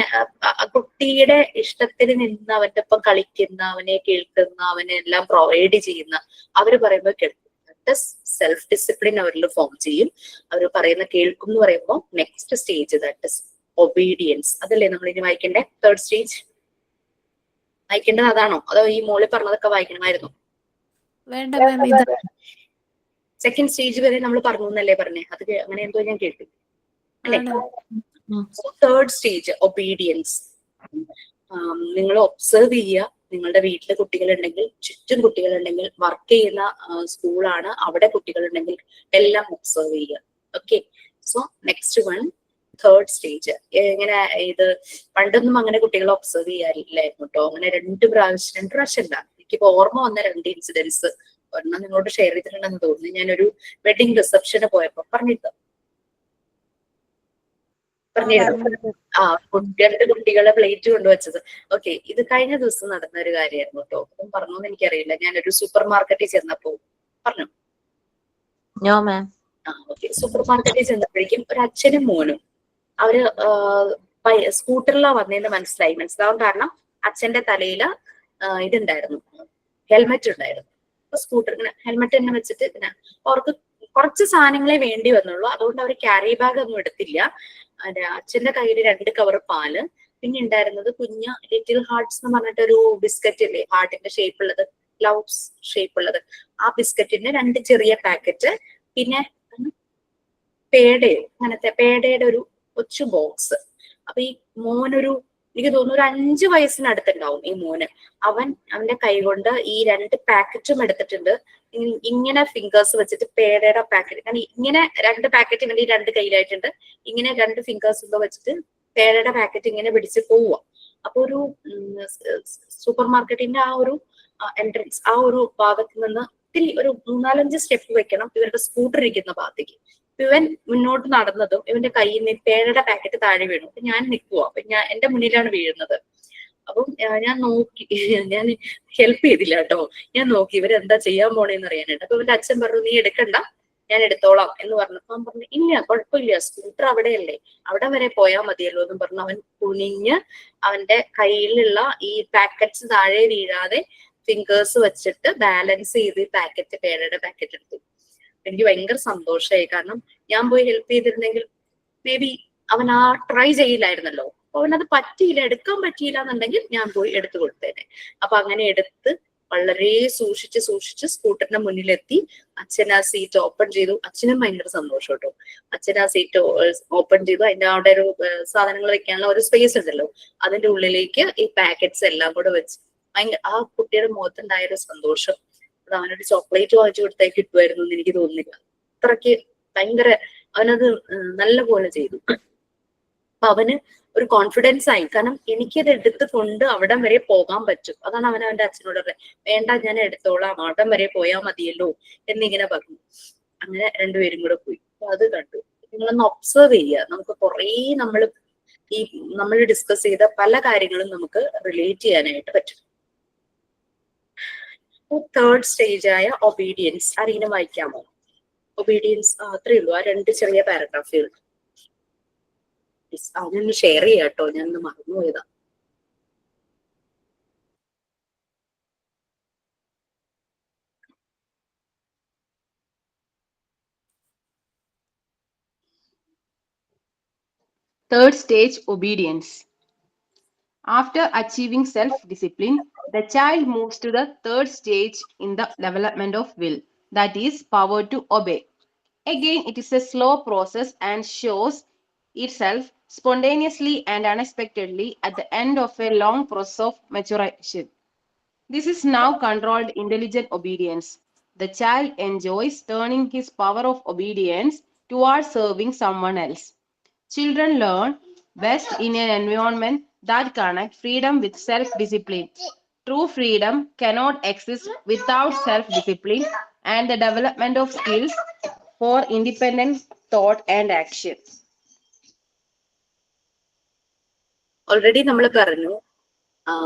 കുട്ടിയുടെ ഇഷ്ടത്തിന് നിന്ന് അവന്റെ ഒപ്പം കളിക്കുന്ന, അവനെ കേൾക്കുന്ന, അവനെ എല്ലാം പ്രൊവൈഡ് ചെയ്യുന്ന അവര് പറയുമ്പോൾ കേൾക്കും. സെൽഫ് ഡിസിപ്ലിൻ അവരിൽ ഫോം ചെയ്യും. അവർ പറയുന്ന കേൾക്കും എന്ന് പറയുമ്പോൾ next stage that is obedience. അതല്ലേ നമ്മൾ ഇനി വായിക്കേണ്ടേ? തേർഡ് സ്റ്റേജ് വായിക്കേണ്ടത് അതാണോ? അതോ ഈ മോളിൽ പറഞ്ഞതൊക്കെ വായിക്കണമായിരുന്നു? വേണ്ട മാം, ഇത് സെക്കൻഡ് സ്റ്റേജ് വരെ നമ്മൾ പറഞ്ഞു എന്നല്ലേ പറഞ്ഞേ? അത് അങ്ങനെ എന്തോ ഞാൻ കേട്ടു അല്ലെ? So third stage obedience. നിങ്ങൾ ഒബ്സർവ് ചെയ്യുക. നിങ്ങളുടെ വീട്ടില് കുട്ടികളുണ്ടെങ്കിൽ, ചുറ്റും കുട്ടികളുണ്ടെങ്കിൽ, വർക്ക് ചെയ്യുന്ന സ്കൂളാണ് അവിടെ കുട്ടികളുണ്ടെങ്കിൽ എല്ലാം ഒബ്സർവ് ചെയ്യുക. Okay, so next one third stage. ഇങ്ങനെ ഇത് പണ്ടൊന്നും അങ്ങനെ കുട്ടികളെ ഒബ്സർവ് ചെയ്യാറില്ലായിരുന്നു കേട്ടോ. അങ്ങനെ രണ്ട് പ്രാവശ്യം അല്ല, എനിക്കിപ്പോ ഓർമ്മ വന്ന 2 ഇൻസിഡൻസ് ഒരെണ്ണം നിങ്ങളോട് ഷെയർ ചെയ്തിട്ടുണ്ടെന്ന് തോന്നുന്നു. ഞാനൊരു വെഡിങ് റിസപ്ഷന് പോയപ്പോ പറഞ്ഞിരുന്നു. രണ്ട് കുട്ടികളെ പ്ലേറ്റ് കൊണ്ടുവച്ചത്. ഓക്കെ, ഇത് കഴിഞ്ഞ ദിവസം നടന്ന ഒരു കാര്യമായിരുന്നു കേട്ടോ. അപ്പം പറഞ്ഞോന്ന് എനിക്കറിയില്ല. ഞാനൊരു സൂപ്പർ മാർക്കറ്റിൽ ചെന്നപ്പോ പറഞ്ഞു. ഓക്കെ, സൂപ്പർ മാർക്കറ്റിൽ ചെന്നപ്പോഴേക്കും ഒരു അച്ഛനും മോനും അവര് സ്കൂട്ടറിലാ വന്നേന്ന് മനസ്സിലാവാൻ കാരണം അച്ഛന്റെ തലയില് ഇതുണ്ടായിരുന്നു, ഹെൽമെറ്റ് ഉണ്ടായിരുന്നു. അപ്പൊ സ്കൂട്ടറിന് ഹെൽമെറ്റ് തന്നെ വെച്ചിട്ട് അവർക്ക് കുറച്ച് സാധനങ്ങളെ വേണ്ടി വന്നുള്ളൂ. അതുകൊണ്ട് അവർ ക്യാരി ബാഗ് ഒന്നും എടുത്തില്ല. അച്ഛന്റെ കയ്യിൽ 2 കവർ പാല്, പിന്നെ ഉണ്ടായിരുന്നത് കുഞ്ഞ ലിറ്റിൽ ഹാർട്ട്സ് എന്ന് പറഞ്ഞിട്ടൊരു ബിസ്ക്കറ്റ് ഇല്ലേ, ഹാർട്ടിന്റെ ഷേപ്പ് ഉള്ളത്, ലവ്സ് ഷേപ്പ് ഉള്ളത്. ആ ബിസ്ക്കറ്റിന്റെ 2 ചെറിയ പാക്കറ്റ്, പിന്നെ പേടയോ അങ്ങനത്തെ പേടയുടെ ഒരു കൊച്ചു ബോക്സ്. അപ്പൊ ഈ മോനൊരു, എനിക്ക് തോന്നുന്നു ഒരു 5 വയസ്സിനടുത്തുണ്ടാവും ഈ മോന്. അവന്റെ കൈ കൊണ്ട് ഈ 2 പാക്കറ്റും എടുത്തിട്ടുണ്ട്. ഇങ്ങനെ ഫിംഗേഴ്സ് വെച്ചിട്ട് പേടയുടെ പാക്കറ്റ്, കാരണം ഇങ്ങനെ 2 പാക്കറ്റ് ഇങ്ങനെ ഈ 2 കയ്യിലായിട്ടുണ്ട്. ഇങ്ങനെ 2 ഫിംഗേഴ്സ് എന്തോ വെച്ചിട്ട് പേടയുടെ പാക്കറ്റ് ഇങ്ങനെ പിടിച്ച് പോവുക. അപ്പൊ ഒരു സൂപ്പർ മാർക്കറ്റിന്റെ ആ ഒരു എൻട്രൻസ്, ആ ഒരു ഭാഗത്ത് നിന്ന് ഇത്തിരി ഒരു 3-4 സ്റ്റെപ്പ് വെക്കണം ഇവരുടെ സ്കൂട്ടർ ഇരിക്കുന്ന ഭാഗത്തേക്ക്. ഇവൻ മുന്നോട്ട് നടന്നതും ഇവന്റെ കയ്യിൽ നിന്ന് പേടയുടെ പാക്കറ്റ് താഴെ വീണു. അപ്പൊ ഞാൻ നിൽക്കുക, അപ്പൊ എന്റെ മുന്നിലാണ് വീഴുന്നത്. അപ്പം ഞാൻ നോക്കി, ഞാൻ ഹെൽപ്പ് ചെയ്തില്ല കേട്ടോ. ഞാൻ നോക്കി ഇവരെന്താ ചെയ്യാൻ പോണേന്ന് അറിയാനായിട്ട്. അപ്പൊ ഇവന്റെ അച്ഛൻ പറഞ്ഞു നീ എടുക്കണ്ട, ഞാൻ എടുത്തോളാം എന്ന് പറഞ്ഞപ്പോ അവൻ പറഞ്ഞു ഇല്ല കുഴപ്പമില്ല, സ്കൂട്ടർ അവിടെയല്ലേ, അവിടെ വരെ പോയാൽ മതിയല്ലോ എന്ന് പറഞ്ഞു. അവൻ കുനിഞ്ഞ് അവന്റെ കയ്യിലുള്ള ഈ പാക്കറ്റ്സ് താഴെ വീഴാതെ ഫിംഗേഴ്സ് വെച്ചിട്ട് ബാലൻസ് ചെയ്ത് പാക്കറ്റ്, പേടയുടെ പാക്കറ്റ് എടുത്തു. എനിക്ക് ഭയങ്കര സന്തോഷമായി. കാരണം ഞാൻ പോയി ഹെൽപ്പ് ചെയ്തിരുന്നെങ്കിൽ മേ ബി അവൻ ആ ട്രൈ ചെയ്യില്ലായിരുന്നല്ലോ. അപ്പൊ അവനത് പറ്റിയില്ല, എടുക്കാൻ പറ്റിയില്ല എന്നുണ്ടെങ്കിൽ ഞാൻ പോയി എടുത്തു കൊടുത്തേനെ. അപ്പൊ അങ്ങനെ എടുത്ത് വളരെ സൂക്ഷിച്ച് സ്കൂട്ടറിന്റെ മുന്നിലെത്തി. അച്ഛൻ ആ സീറ്റ് ഓപ്പൺ ചെയ്തു. അച്ഛനും ഭയങ്കര സന്തോഷം കേട്ടോ. അച്ഛൻ ആ സീറ്റ് ഓപ്പൺ ചെയ്തു. അതിന്റെ അവിടെ ഒരു സാധനങ്ങൾ വെക്കാനുള്ള ഒരു സ്പേസ് ഉണ്ടല്ലോ, അതിന്റെ ഉള്ളിലേക്ക് ഈ പാക്കറ്റ്സ് എല്ലാം കൂടെ വെച്ച് ആ കുട്ടിയുടെ മുഖത്തുണ്ടായ ഒരു സന്തോഷം, അത് അവനൊരു ചോക്ലേറ്റ് വാങ്ങിച്ചു കൊടുത്താൽ കിട്ടുമായിരുന്നു എന്ന് എനിക്ക് തോന്നുന്നില്ല. അത്രയ്ക്ക് ഭയങ്കര അവനത് നല്ല പോലെ ചെയ്തു. അപ്പൊ അവന് ഒരു കോൺഫിഡൻസ് ആയി. കാരണം എനിക്കത് എടുത്ത് കൊണ്ട് അവിടം വരെ പോകാൻ പറ്റും. അതാണ് അവന്റെ അച്ഛനോട് പറഞ്ഞത്, വേണ്ട ഞാൻ എടുത്തോളാം, അവിടം വരെ പോയാൽ മതിയല്ലോ എന്നിങ്ങനെ പറഞ്ഞു. അങ്ങനെ രണ്ടുപേരും കൂടെ പോയി. അപ്പൊ അത് കണ്ടു. നിങ്ങളൊന്ന് ഒബ്സർവ് ചെയ്യുക. നമുക്ക് കുറേ നമ്മൾ ഡിസ്കസ് ചെയ്ത പല കാര്യങ്ങളും നമുക്ക് റിലേറ്റ് ചെയ്യാനായിട്ട് പറ്റും. തേർഡ് സ്റ്റേജ് ആയ ഒബീഡിയൻസ് ആരെങ്കിലും വായിക്കാമോ? ഒബീഡിയൻസ് അത്രേ ഉള്ളൂ, ആ 2 ചെറിയ പാരഗ്രാഫുകൾ. അതൊന്ന് ഷെയർ ചെയ്യാം കേട്ടോ, ഞാനൊന്ന് മറന്നുപോയതാ. Third stage, obedience. After achieving self-discipline, the child moves to the third stage in the development of will, that is, power to obey. Again, it is a slow process and shows itself spontaneously and unexpectedly at the end of a long process of maturation. This is now controlled intelligent obedience. The child enjoys turning his power of obedience towards serving someone else. Children learn best in an environment that connects freedom with self-discipline. True freedom cannot exist without self-discipline and the development of skills for independent thought and action. Already നമ്മൾ പറഞ്ഞു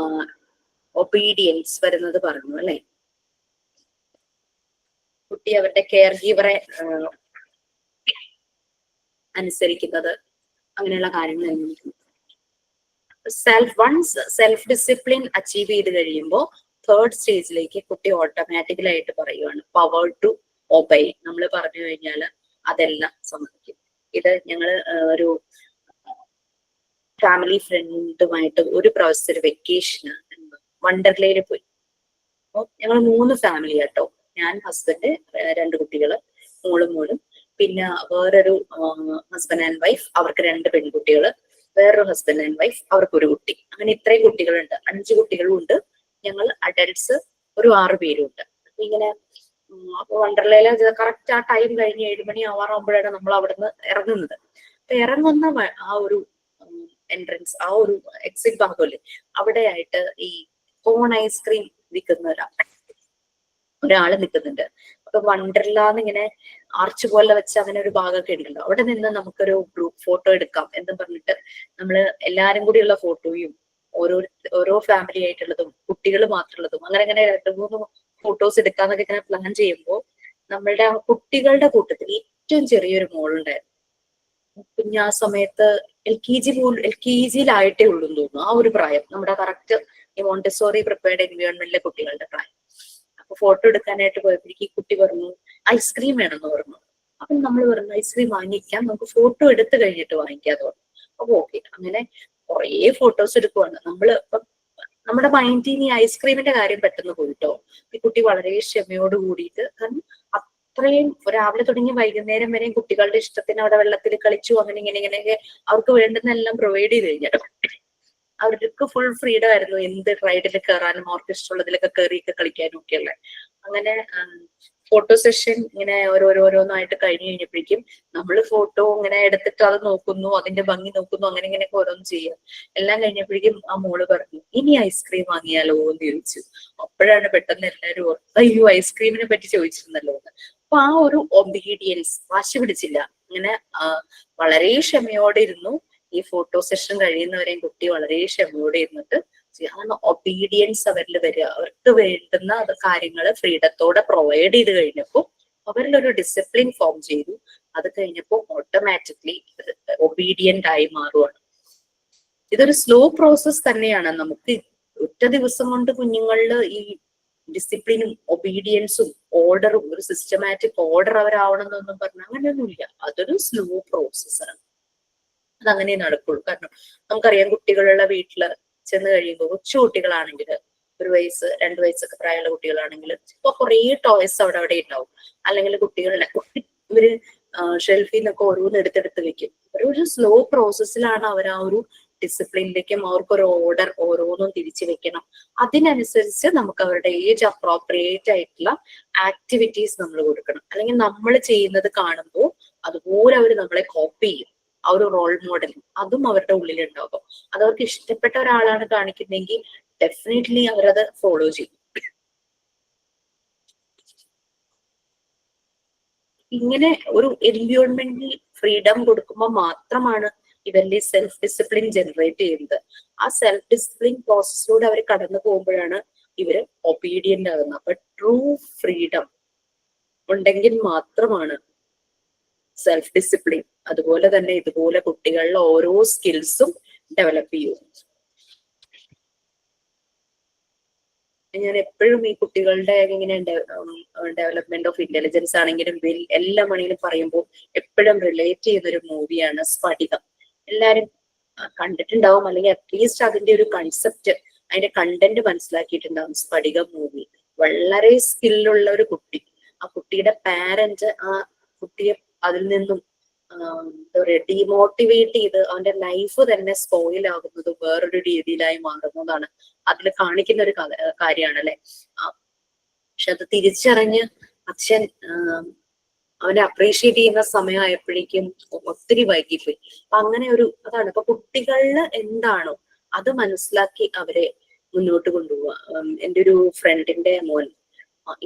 ഒബീഡിയൻസ് വരുന്നത് പറഞ്ഞു അല്ലെ. കുട്ടി അവരുടെ കെയർ ഗീവറെ അനുസരിക്കുന്നത്, അങ്ങനെയുള്ള കാര്യങ്ങൾ. സെൽഫ് ഡിസിപ്ലിൻ അച്ചീവ് ചെയ്ത് കഴിയുമ്പോൾ തേർഡ് സ്റ്റേജിലേക്ക് കുട്ടി ഓട്ടോമാറ്റിക്കലായിട്ട് പറയുവാണ് പവർ ടു ഒബൈ. നമ്മൾ പറഞ്ഞു കഴിഞ്ഞാൽ അതെല്ലാം സമ്മതിക്കും. ഇത് ഞങ്ങൾ ഒരു ഫാമിലി ഫ്രണ്ടുമായിട്ട് ഒരു പ്രാവശ്യത്തെ ഒരു വെക്കേഷന് വണ്ടർലയിൽ പോയി. അപ്പോൾ ഞങ്ങൾ 3 ഫാമിലി ആട്ടോ. ഞാൻ, ഹസ്ബൻഡ്, 2 കുട്ടികള്, മോളും, പിന്നെ വേറൊരു ഹസ്ബൻഡ് ആൻഡ് വൈഫ്, അവർക്ക് 2 പെൺകുട്ടികള്, വേറൊരു ഹസ്ബൻഡ് ആൻഡ് വൈഫ്, അവർക്ക് 1 കുട്ടി. അങ്ങനെ ഇത്രയും കുട്ടികളുണ്ട്. 5 കുട്ടികളും ഉണ്ട്. ഞങ്ങൾ അഡൽട്സ് ഒരു 6 പേരും ഉണ്ട്. ഇങ്ങനെ അപ്പൊ വണ്ടർലയില് കറക്റ്റ് ആ ടൈം കഴിഞ്ഞ് 7 മണി ആവാറാകുമ്പോഴാണ് നമ്മൾ അവിടുന്ന് ഇറങ്ങുന്നത്. അപ്പൊ ഇറങ്ങുന്ന ആ ഒരു എൻട്രൻസ്, ആ ഒരു എക്സിറ്റ് ഭാഗമല്ലേ, അവിടെയായിട്ട് ഈ കോൺ ഐസ്ക്രീം വിൽക്കുന്ന ഒരാള് നിൽക്കുന്നുണ്ട്. അപ്പൊ വണ്ടർലാന്ന് ഇങ്ങനെ ആർച്ച് പോലെ വെച്ച് അങ്ങനെ ഒരു ഭാഗമൊക്കെ ഉണ്ടല്ലോ, അവിടെ നിന്ന് നമുക്കൊരു ഗ്രൂപ്പ് ഫോട്ടോ എടുക്കാം എന്ന് പറഞ്ഞിട്ട് നമ്മള് എല്ലാരും കൂടിയുള്ള ഫോട്ടോയും ഓരോ ഫാമിലി ആയിട്ടുള്ളതും കുട്ടികൾ മാത്രമുള്ളതും അങ്ങനെ 2-3 ഫോട്ടോസ് എടുക്കാന്നൊക്കെ ഇങ്ങനെ പ്ലാൻ ചെയ്യുമ്പോൾ നമ്മളുടെ ആ കുട്ടികളുടെ കൂട്ടത്തിൽ ഏറ്റവും ചെറിയൊരു മോളുണ്ടായിരുന്നു. പിന്നെ ആ സമയത്ത് എൽ കെ ജിയിലായിട്ടേ ഉള്ളൂ എന്ന് തോന്നുന്നു. ആ ഒരു പ്രായം നമ്മുടെ കറക്റ്റ് ഈ മോണ്ടിസോറി പ്രിപ്പയർഡ് എൻവയോൺമെന്റിലെ കുട്ടികളുടെ പ്രായം. അപ്പൊ ഫോട്ടോ എടുക്കാനായിട്ട് പോയപ്പോഴേക്ക് ഈ കുട്ടി പറഞ്ഞു ഐസ്ക്രീം വേണമെന്ന് പറഞ്ഞു. അപ്പൊ നമ്മൾ പറഞ്ഞു ഐസ്ക്രീം വാങ്ങിക്കാം, നമുക്ക് ഫോട്ടോ എടുത്ത് കഴിഞ്ഞിട്ട് വാങ്ങിക്കാന്ന് പറഞ്ഞു. അപ്പൊ ഓക്കെ, അങ്ങനെ കുറേ ഫോട്ടോസ് എടുക്കുവാണ്. നമ്മുടെ മൈൻഡിൽ ഈ ഐസ്ക്രീമിന്റെ കാര്യം പെട്ടെന്ന് പോയിട്ടോ. ഈ കുട്ടി വളരെ ക്ഷമയോട് കൂടിയിട്ട്, കാരണം അത്രയും രാവിലെ തുടങ്ങി വൈകുന്നേരം വരെയും കുട്ടികളുടെ ഇഷ്ടത്തിന് അവിടെ വെള്ളത്തിൽ കളിച്ചു, അങ്ങനെ ഇങ്ങനെയൊക്കെ അവർക്ക് വേണ്ടുന്നെല്ലാം പ്രൊവൈഡ് ചെയ്ത് കഴിഞ്ഞിട്ട് അവർക്ക് ഫുൾ ഫ്രീഡം ആയിരുന്നു. എന്ത് റൈഡിൽ കയറാനും അവർക്ക് ഇഷ്ടമുള്ളതിലൊക്കെ കയറിയൊക്കെ കളിക്കാനും ഒക്കെ ഉള്ള. അങ്ങനെ ഫോട്ടോ സെഷൻ ഇങ്ങനെ ഓരോന്നായിട്ട് കഴിഞ്ഞു കഴിഞ്ഞപ്പോഴേക്കും നമ്മൾ ഫോട്ടോ ഇങ്ങനെ എടുത്തിട്ട് അത് നോക്കുന്നു, അതിന്റെ ഭംഗി നോക്കുന്നു, അങ്ങനെ ഇങ്ങനെയൊക്കെ ഓരോന്ന് ചെയ്യാം. എല്ലാം കഴിഞ്ഞപ്പോഴേക്കും ആ മോള് പറഞ്ഞു ഇനി ഐസ്ക്രീം വാങ്ങിയാലോ എന്ന് ചോദിച്ചു. അപ്പോഴാണ് പെട്ടെന്ന് എല്ലാവരും അയ്യോ ഐസ്ക്രീമിനെ പറ്റി ചോദിച്ചിരുന്നല്ലോ എന്ന്. അപ്പൊ ആ ഒരു ഒബീഡിയൻസ്, വാശി പിടിച്ചില്ല, ഇങ്ങനെ വളരെ ക്ഷമയോടെ ഇരുന്നു. ഈ ഫോട്ടോ സെഷൻ കഴിയുന്നവരെയും കുട്ടി വളരെ ക്ഷമയോടെ ഇരുന്നിട്ട് ഒബീഡിയൻസ് അവരിൽ വരിക. അവർക്ക് വേണ്ടുന്ന കാര്യങ്ങൾ ഫ്രീഡത്തോടെ പ്രൊവൈഡ് ചെയ്ത് കഴിഞ്ഞപ്പോൾ അവരിലൊരു ഡിസിപ്ലിൻ ഫോം ചെയ്തു. അത് കഴിഞ്ഞപ്പോൾ ഓട്ടോമാറ്റിക്കലി ഒബീഡിയന്റ് ആയി മാറുവാണ്. ഇതൊരു സ്ലോ പ്രോസസ് തന്നെയാണ്. നമുക്ക് ഒറ്റ ദിവസം കൊണ്ട് കുഞ്ഞുങ്ങളിൽ ഈ ഡിസിപ്ലിനും ഒബീഡിയൻസും ഓർഡറും ഒരു സിസ്റ്റമാറ്റിക് ഓർഡർ അവരാവണമെന്നൊന്നും പറഞ്ഞാൽ അങ്ങനെയൊന്നുമില്ല. അതൊരു സ്ലോ പ്രോസസ്സാണ്. അതങ്ങനെ നടക്കുള്ളൂ. കാരണം നമുക്കറിയാം കുട്ടികളുള്ള വീട്ടില് ചെന്ന് കഴിയുമ്പോൾ കൊച്ചു കുട്ടികളാണെങ്കിൽ 1 വയസ്സ് 2 വയസ്സൊക്കെ പ്രായമുള്ള കുട്ടികളാണെങ്കിൽ ഇപ്പൊ കുറേ ടോയ്സ് അവിടെ ഉണ്ടാവും. അല്ലെങ്കിൽ കുട്ടികളുടെ ഇവര് ഷെൽഫിൽ നിന്നൊക്കെ ഓരോന്ന് എടുത്തെടുത്ത് വെക്കും. ഒരു സ്ലോ പ്രോസസ്സിലാണ് അവർ ആ ഒരു ഡിസിപ്ലിനിലേക്കും അവർക്കൊരു ഓർഡർ ഓരോന്നും തിരിച്ചു വെക്കണം. അതിനനുസരിച്ച് നമുക്ക് അവരുടെ ഏജ് അപ്രോപ്രിയേറ്റ് ആയിട്ടുള്ള ആക്ടിവിറ്റീസ് നമ്മൾ കൊടുക്കണം. അല്ലെങ്കിൽ നമ്മൾ ചെയ്യുന്നത് കാണുമ്പോൾ അതുപോലെ അവർ നമ്മളെ കോപ്പി ചെയ്യും. ആ ഒരു റോൾ മോഡൽ അതും അവരുടെ ഉള്ളിലുണ്ടാകും. അത് അവർക്ക് ഇഷ്ടപ്പെട്ട ഒരാളാണ് കാണിക്കുന്നതെങ്കിൽ ഡെഫിനറ്റ്ലി അവരത് ഫോളോ ചെയ്യും. ഇങ്ങനെ ഒരു എൻവയോൺമെന്റിൽ ഫ്രീഡം കൊടുക്കുമ്പോൾ മാത്രമാണ് ഇവരുടെ സെൽഫ് ഡിസിപ്ലിൻ ജനറേറ്റ് ചെയ്യുന്നത്. ആ സെൽഫ് ഡിസിപ്ലിൻ പ്രോസസ്സിലൂടെ അവർ കടന്നു പോകുമ്പോഴാണ് ഇവര് ഒബീഡിയന്റ് ആകുന്നത്. അപ്പൊ ട്രൂ ഫ്രീഡം ഉണ്ടെങ്കിൽ മാത്രമാണ് സെൽഫ് ഡിസിപ്ലിൻ അതുപോലെ തന്നെ ഇതുപോലെ കുട്ടികളിലെ ഓരോ സ്കിൽസും ഡെവലപ്പ് ചെയ്യും. ഞാൻ എപ്പോഴും ഈ കുട്ടികളുടെ ഇങ്ങനെ ഡെവലപ്മെന്റ് ഓഫ് ഇന്റലിജൻസ് ആണെങ്കിലും എല്ലാ മണിയിലും പറയുമ്പോൾ എപ്പോഴും റിലേറ്റ് ചെയ്യുന്ന ഒരു മൂവിയാണ് സ്ഫടികം. എല്ലാരും കണ്ടിട്ടുണ്ടാവും, അല്ലെങ്കിൽ അറ്റ്ലീസ്റ്റ് അതിന്റെ ഒരു കൺസെപ്റ്റ്, അതിന്റെ കണ്ടന്റ് മനസ്സിലാക്കിയിട്ടുണ്ടാവും. സ്ഫടികം മൂവി വളരെ സ്കില്ലുള്ള ഒരു കുട്ടി, ആ കുട്ടിയുടെ പാരന്റ് ആ കുട്ടിയെ അതിൽ നിന്നും എന്താ പറയുക, ഡീമോട്ടിവേറ്റ് ചെയ്ത് അവന്റെ ലൈഫ് തന്നെ സ്പോയിൽ ആകുന്നത് വേറൊരു രീതിയിലായി മാറുന്നതാണ് അതിൽ കാണിക്കുന്ന ഒരു കാര്യമാണ് അല്ലെ. പക്ഷെ അത് തിരിച്ചറിഞ്ഞ് അച്ഛൻ അവനെ അപ്രീഷിയേറ്റ് ചെയ്യുന്ന സമയമായപ്പോഴേക്കും ഒത്തിരി വൈകിപ്പോയി. അപ്പൊ അങ്ങനെ ഒരു അതാണ് ഇപ്പൊ കുട്ടികളില് എന്താണോ അത് മനസ്സിലാക്കി അവരെ മുന്നോട്ട് കൊണ്ടുപോവുക. എൻ്റെ ഒരു ഫ്രണ്ടിന്റെ മോൻ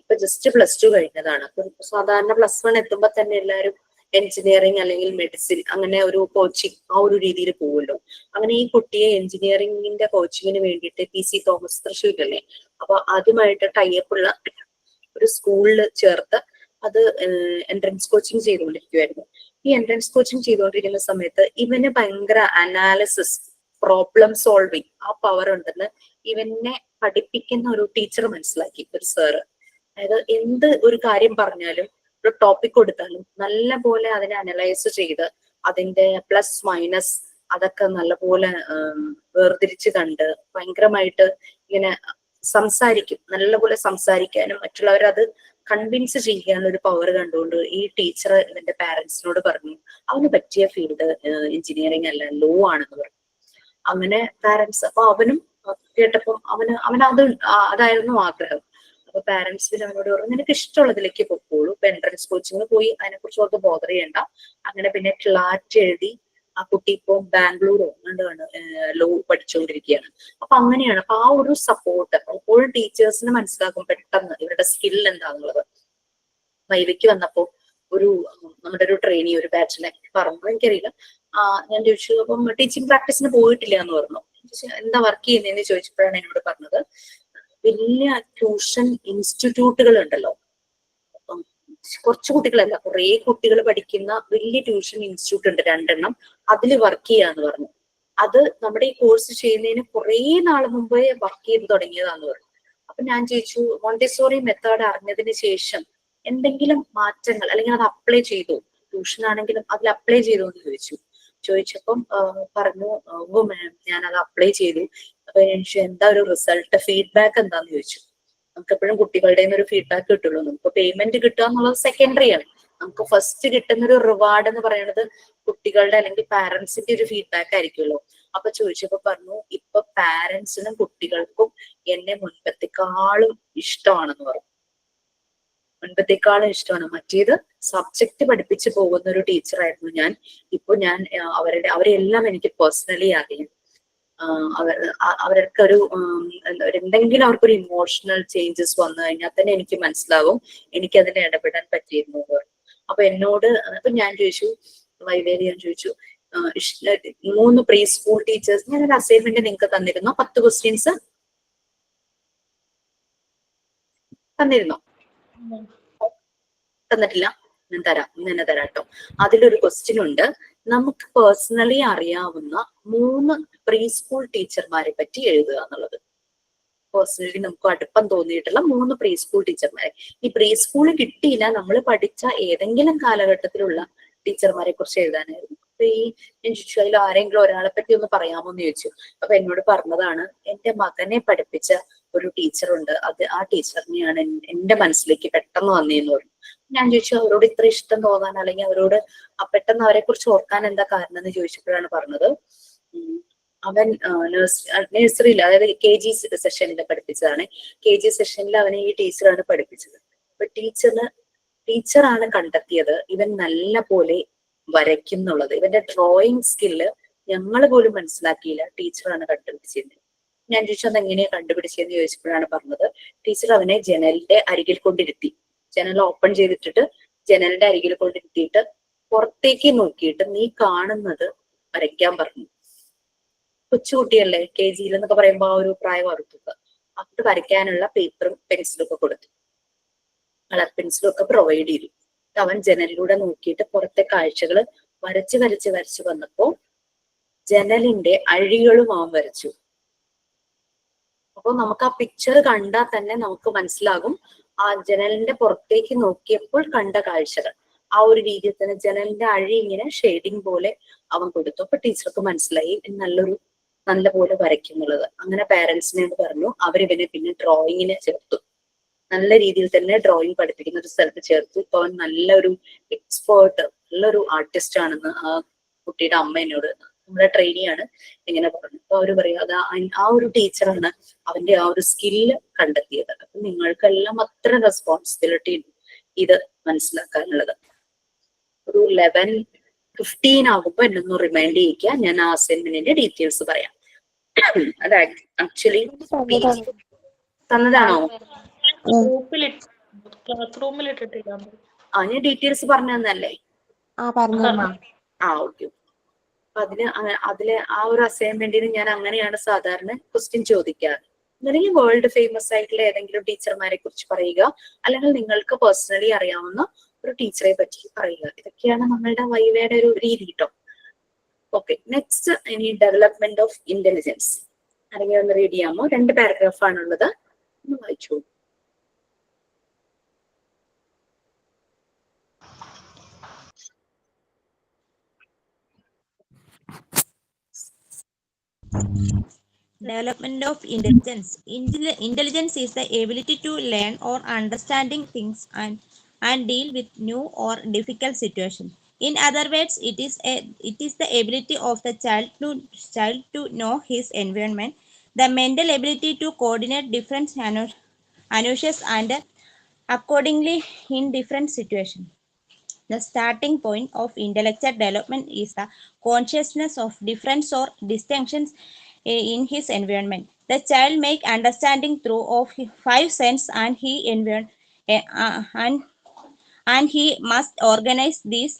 ഇപ്പൊ ജസ്റ്റ് +2 കഴിഞ്ഞതാണ്. അപ്പൊ സാധാരണ +1 എത്തുമ്പോ തന്നെ എല്ലാവരും എഞ്ചിനീയറിംഗ് അല്ലെങ്കിൽ മെഡിസിൻ അങ്ങനെ ഒരു കോച്ചിങ് ആ ഒരു രീതിയിൽ പോകുമല്ലോ. അങ്ങനെ ഈ കുട്ടിയെ എഞ്ചിനീയറിംഗിന്റെ കോച്ചിങ്ങിന് വേണ്ടിയിട്ട് PC തോമസ് തൃശ്ശൂരല്ലേ, അപ്പൊ അതുമായിട്ട് ടൈപ്പ് ഉള്ള ഒരു സ്കൂളിൽ ചേർത്ത് അത് എൻട്രൻസ് കോച്ചിങ് ചെയ്തുകൊണ്ടിരിക്കുവായിരുന്നു. ഈ എൻട്രൻസ് കോച്ചിങ് ചെയ്തുകൊണ്ടിരിക്കുന്ന സമയത്ത് ഇവന് ഭയങ്കര അനാലിസിസ്, പ്രോബ്ലം സോൾവിങ് ആ പവർ ഉണ്ടെന്ന് ഇവനെ പഠിപ്പിക്കുന്ന ഒരു ടീച്ചർ മനസ്സിലാക്കി, ഒരു സാറ്. അതായത് എന്ത് ഒരു കാര്യം പറഞ്ഞാലും ഒരു ടോപ്പിക് കൊടുത്താലും നല്ല പോലെ അതിനെ അനലൈസ് ചെയ്ത് അതിന്റെ പ്ലസ് മൈനസ് അതൊക്കെ നല്ലപോലെ വേർതിരിച്ച് കണ്ട് ഭയങ്കരമായിട്ട് ഇങ്ങനെ സംസാരിക്കും. നല്ലപോലെ സംസാരിക്കാനും മറ്റുള്ളവരത് കൺവിൻസ് ചെയ്യാനുള്ള ഒരു പവർ കണ്ടുകൊണ്ട് ഈ ടീച്ചർ ഇതിന്റെ പാരന്റ്സിനോട് പറഞ്ഞു അവന് പറ്റിയ ഫീൽഡ് എഞ്ചിനീയറിംഗ് അല്ല, ലോ ആണെന്ന് പറഞ്ഞു. അങ്ങനെ പാരന്റ്സ് അപ്പൊ അവനും കേട്ടപ്പോ അവനത് അതായിരുന്നു ആഗ്രഹം. അപ്പൊ പാരന്റ്സ് പിന്നെ അവനോട് പറഞ്ഞു നിനക്ക് ഇഷ്ടമുള്ളതിലേക്ക് പൊക്കോളൂ, ഇപ്പൊ എൻട്രൻസ് കോച്ചിങ് പോയി അതിനെക്കുറിച്ച് ഓർത്ത് ബോധർ ചെയ്യണ്ട. അങ്ങനെ പിന്നെ ക്ലാറ്റ് എഴുതി ആ കുട്ടി ഇപ്പൊ ബാംഗ്ലൂരോ കണ്ടാണ് ലോ പഠിച്ചുകൊണ്ടിരിക്കുകയാണ്. അപ്പൊ അങ്ങനെയാണ്. അപ്പൊ ആ ഒരു സപ്പോർട്ട് എപ്പോഴും ടീച്ചേഴ്സിന് മനസ്സിലാക്കും പെട്ടെന്ന് ഇവരുടെ സ്കിൽ എന്താണെന്നുള്ളത്. വൈവയ്ക്ക് വന്നപ്പോ നമ്മുടെ ഒരു ട്രെയിനി ഒരു ബാച്ചിലെ പറഞ്ഞു, എനിക്കറിയില്ല, ഞാൻ ചോദിച്ചു അപ്പം ടീച്ചിങ് പ്രാക്ടീസിന് പോയിട്ടില്ല എന്ന് പറഞ്ഞു. എന്താ വർക്ക് ചെയ്യുന്നതെന്ന് ചോദിച്ചപ്പോഴാണ് എന്നോട് പറഞ്ഞത് വലിയ ട്യൂഷൻ ഇൻസ്റ്റിറ്റ്യൂട്ടുകൾ ഉണ്ടല്ലോ, അപ്പം കുറച്ച് കുട്ടികളല്ല കുറെ കുട്ടികൾ പഠിക്കുന്ന വലിയ ട്യൂഷൻ ഇൻസ്റ്റിറ്റ്യൂട്ട് ഉണ്ട് 2 എണ്ണം, അതിൽ വർക്ക് ചെയ്യാന്ന് പറഞ്ഞു. അത് നമ്മുടെ ഈ കോഴ്സ് ചെയ്യുന്നതിന് കുറെ നാൾ മുമ്പേ വർക്ക് ചെയ്ത് തുടങ്ങിയതാന്ന് പറഞ്ഞു. അപ്പൊ ഞാൻ ചോദിച്ചു മോണ്ടിസോറി മെത്തേഡ് അറിഞ്ഞതിന് ശേഷം എന്തെങ്കിലും മാറ്റങ്ങൾ അല്ലെങ്കിൽ അത് അപ്ലൈ ചെയ്തോ, ട്യൂഷൻ ആണെങ്കിലും അതിൽ അപ്ലൈ ചെയ്തോ എന്ന് ചോദിച്ചപ്പം പറഞ്ഞു മാം ഞാൻ അത് അപ്ലൈ ചെയ്തു. അപ്പൊ എനിക്ക് എന്താ ഒരു റിസൾട്ട്, ഫീഡ്ബാക്ക് എന്താന്ന് ചോദിച്ചു. നമുക്ക് എപ്പോഴും കുട്ടികളുടെ ഒരു ഫീഡ്ബാക്ക് കിട്ടുള്ളൂ. നമുക്ക് പേയ്മെന്റ് കിട്ടുക എന്നുള്ളത് സെക്കൻഡറി ആണ്. നമുക്ക് ഫസ്റ്റ് കിട്ടുന്ന ഒരു റിവാർഡ് എന്ന് പറയുന്നത് കുട്ടികളുടെ അല്ലെങ്കിൽ പാരന്റ്സിന്റെ ഒരു ഫീഡ്ബാക്ക് ആയിരിക്കുമല്ലോ. അപ്പൊ ചോദിച്ചപ്പോ പറഞ്ഞു ഇപ്പൊ പാരന്റ്സിനും കുട്ടികൾക്കും എന്നെ മുൻപത്തെക്കാളും ഇഷ്ടമാണെന്ന് പറഞ്ഞു. മുൻപത്തെക്കാളും ഇഷ്ടമാണ്. മറ്റേത് സബ്ജക്ട് പഠിപ്പിച്ചു പോകുന്ന ഒരു ടീച്ചറായിരുന്നു ഞാൻ. ഇപ്പൊ ഞാൻ അവരെല്ലാം എനിക്ക് പേഴ്സണലി അറിയാം. അവർക്ക് എന്തെങ്കിലും അവർക്കൊരു ഇമോഷണൽ ചേഞ്ചസ് വന്നു കഴിഞ്ഞാൽ തന്നെ എനിക്ക് മനസ്സിലാവും, എനിക്ക് അതിനെ ഇടപെടാൻ പറ്റിയിരുന്നു. അപ്പൊ എന്നോട് അപ്പൊ ഞാൻ ചോദിച്ചു വൈവേലി, ഞാൻ ചോദിച്ചു 3 പ്രീ സ്കൂൾ ടീച്ചേഴ്സ് ഞാനൊരു അസൈൻമെന്റ് നിങ്ങൾക്ക് തന്നിരുന്നോ? 10 ക്വസ്റ്റ്യൻസ് തന്നിരുന്നോ? തന്നിട്ടില്ല? ഞാൻ തരാം, ഇന്ന് തരാം കേട്ടോ. അതിലൊരു ക്വസ്റ്റ്യൻ ഉണ്ട്, നമുക്ക് പേഴ്സണലി അറിയാവുന്ന 3 പ്രീ സ്കൂൾ ടീച്ചർമാരെ പറ്റി എഴുതുക എന്നുള്ളത്. പേഴ്സണലി നമുക്ക് അടുപ്പം തോന്നിയിട്ടുള്ള 3 പ്രീ സ്കൂൾ ടീച്ചർമാരെ. ഈ പ്രീ സ്കൂളിൽ കിട്ടിയില്ല, നമ്മൾ പഠിച്ച ഏതെങ്കിലും കാലഘട്ടത്തിലുള്ള ടീച്ചർമാരെ കുറിച്ച് എഴുതാനായിരുന്നു. അപ്പൊ ഞാൻ ചോദിച്ചു അതിൽ ആരെങ്കിലും ഒരാളെ പറ്റി ഒന്ന് പറയാമോ എന്ന് ചോദിച്ചു. അപ്പൊ എന്നോട് പറഞ്ഞതാണ് എന്റെ മകനെ പഠിപ്പിച്ച ഒരു ടീച്ചറുണ്ട്, ആ ടീച്ചറിനെയാണ് എന്റെ മനസ്സിലേക്ക് പെട്ടെന്ന് വന്നേന്ന് പറഞ്ഞു. ഞാൻ ചോദിച്ചു അവരോട് ഇത്ര ഇഷ്ടം തോന്നാൻ അല്ലെങ്കിൽ അവരോട് പെട്ടെന്ന് അവരെ കുറിച്ച് ഓർക്കാൻ എന്താ കാരണം എന്ന് ചോദിച്ചപ്പോഴാണ് പറഞ്ഞത് അവൻ നഴ്സറിയിൽ അതായത് KG സെഷനിൽ പഠിപ്പിച്ചതാണ്. KG സെഷനിൽ അവനെ ഈ ടീച്ചറാണ് പഠിപ്പിച്ചത്. അപ്പൊ ടീച്ചറാണ് കണ്ടെത്തിയത് ഇവൻ നല്ല പോലെ വരയ്ക്കുന്നുള്ളത്. ഇവന്റെ ഡ്രോയിങ് സ്കില്ല് ഞങ്ങൾ പോലും മനസ്സിലാക്കിയില്ല, ടീച്ചറാണ് കണ്ടുപിടിച്ചത്. ഞാൻ ചോദിച്ചു അത് എങ്ങനെയാ കണ്ടുപിടിച്ചതെന്ന് ചോദിച്ചപ്പോഴാണ് പറഞ്ഞത് ടീച്ചർ അവനെ ജനലിന്റെ അരികിൽ കൊണ്ടിരുത്തി, ജനൽ ഓപ്പൺ ചെയ്തിട്ടിട്ട് ജനലിന്റെ അരികിൽ കൊണ്ടിരുത്തിയിട്ട് പുറത്തേക്ക് നോക്കിയിട്ട് നീ കാണുന്നത് വരയ്ക്കാൻ പറഞ്ഞു. കൊച്ചുകുട്ടിയല്ലേ, KG എന്നൊക്കെ പറയുമ്പോ ആ ഒരു പ്രായം ഓർക്കുക. അത് വരയ്ക്കാനുള്ള പേപ്പറും പെൻസിലും ഒക്കെ കൊടുത്തു, കളർ പെൻസിലും ഒക്കെ പ്രൊവൈഡ് ചെയ്തു. അവൻ ജനലിലൂടെ നോക്കിയിട്ട് പുറത്തെ കാഴ്ചകൾ വരച്ച് വന്നപ്പോ ജനലിന്റെ അഴികളും അവൻ വരച്ചു. അപ്പൊ നമുക്ക് ആ പിക്ചർ കണ്ടാൽ തന്നെ നമുക്ക് മനസ്സിലാകും ആ ജനലിന്റെ പുറത്തേക്ക് നോക്കിയപ്പോൾ കണ്ട കാഴ്ചകൾ. ആ ഒരു രീതിയിൽ തന്നെ ജനലിന്റെ അഴി ഇങ്ങനെ ഷെയ്ഡിങ് പോലെ അവൻ കൊടുത്തു. അപ്പൊ ടീച്ചർക്ക് മനസ്സിലായി നല്ല പോലെ വരയ്ക്കുന്നുള്ളത്. അങ്ങനെ പാരന്റ്സിനോട് പറഞ്ഞു, അവരിവനെ പിന്നെ ഡ്രോയിങ്ങിന് ചേർത്തു. നല്ല രീതിയിൽ തന്നെ ഡ്രോയിങ് പഠിപ്പിക്കുന്ന ഒരു സ്ഥലത്ത് ചേർത്തു. ഇപ്പൊ അവൻ നല്ലൊരു എക്സ്പേർട്ട്, നല്ലൊരു ആർട്ടിസ്റ്റ് ആണെന്ന് ആ കുട്ടിയുടെ അമ്മ എന്നോട്, നമ്മുടെ ട്രെയിനിയാണ്, ഇങ്ങനെ പറഞ്ഞു. അപ്പൊ അവര് പറയാം അത് ആ ഒരു ടീച്ചറാണ് അവന്റെ ആ ഒരു സ്കില്ല് കണ്ടെത്തിയത്. അപ്പൊ നിങ്ങൾക്കെല്ലാം അത്ര റെസ്പോൺസിബിലിറ്റി ഇത് മനസ്സിലാക്കാനുള്ളത്. ഒരു 11:15 ആകുമ്പോ എന്നൊന്ന് റിമൈൻഡ് ചെയ്യിക്കുക, ഞാൻ ആ അസൈൻമെന്റിന്റെ ഡീറ്റെയിൽസ് പറയാം. അത് ആക്ച്വലി തന്നതാണോ? ഞാൻ ഡീറ്റെയിൽസ് പറഞ്ഞു തന്നല്ലേ? ഓക്കെ. അപ്പൊ അതിലെ ആ ഒരു അസൈൻമെന്റിന് ഞാൻ അങ്ങനെയാണ് സാധാരണ ക്വസ്റ്റ്യൻ ചോദിക്കാറ്. അല്ലെങ്കിൽ വേൾഡ് ഫേമസ് ആയിട്ടുള്ള ഏതെങ്കിലും ടീച്ചർമാരെ കുറിച്ച് പറയുക, അല്ലെങ്കിൽ നിങ്ങൾക്ക് പേഴ്സണലി അറിയാവുന്ന ഒരു ടീച്ചറെ പറ്റി പറയുക. ഇതൊക്കെയാണ് നമ്മളുടെ വൈവയുടെ ഒരു രീതി കേട്ടോ. ഓക്കെ, നെക്സ്റ്റ് ഇനി ഡെവലപ്മെന്റ് ഓഫ് ഇന്റലിജൻസ്. അല്ലെങ്കിൽ ഒന്ന് റീഡ് ചെയ്യാമോ? 2 പാരഗ്രാഫ് ആണുള്ളത്, ഒന്ന് വായിച്ചോളൂ. Development of intelligence. Intelligence is the ability to learn or understanding things and deal with new or difficult situations. In other words, it is the ability of the child to know his environment, the mental ability to coordinate different annotations and accordingly in different situations. The starting point of intellectual development is the consciousness of difference or distinctions in his environment. The child make understanding through of 5 senses, and he must organize these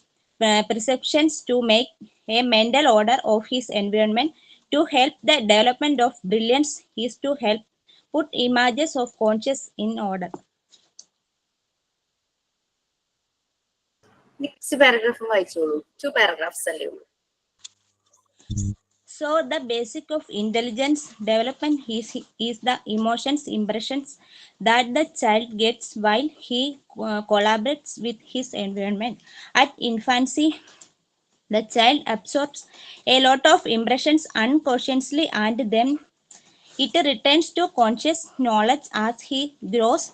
perceptions to make a mental order of his environment. To help the development of brilliance is to help put images of conscious in order. Next paragraph വായിച്ചോളൂ. 2 പാരഗ്രാഫ്സ് അല്ലേ ഉള്ളൂ. So the basic of intelligence development is the emotions, impressions that the child gets while he collaborates with his environment. At infancy, the child absorbs a lot of impressions unconsciously, and then it returns to conscious knowledge as he grows.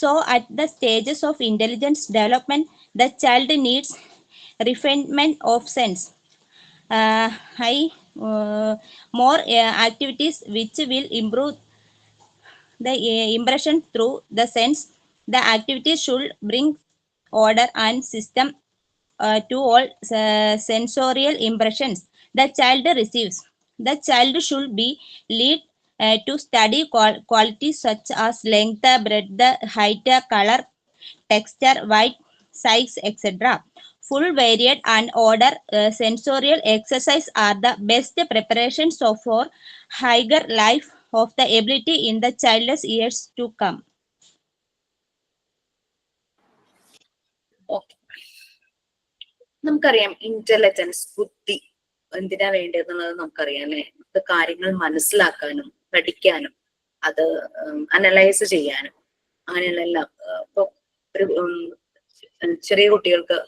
So at the stages of intelligence development, the child needs refinement of sense, more activities which will improve the impression through the sense. The activities should bring order and system to all sensorial impressions the child receives. The child should be led to study qualities such as length, breadth, height, color, texture, weight, size, etc. Full, varied, and order sensorial exercise are the best preparations for higher life of the ability in the child's years to come. Okay, നമുക്കറിയാം ഇന്റലിജൻസ്, ബുദ്ധി എന്തിനാ വേണ്ടതെന്നുള്ളത് നമുക്കറിയാം അല്ലെ? നമുക്ക് കാര്യങ്ങൾ മനസ്സിലാക്കാനും പഠിക്കാനും അത് അനലൈസ് ചെയ്യാനും അങ്ങനെയുള്ള എല്ലാം. ഇപ്പൊ ഒരു ചെറിയ കുട്ടികൾക്ക്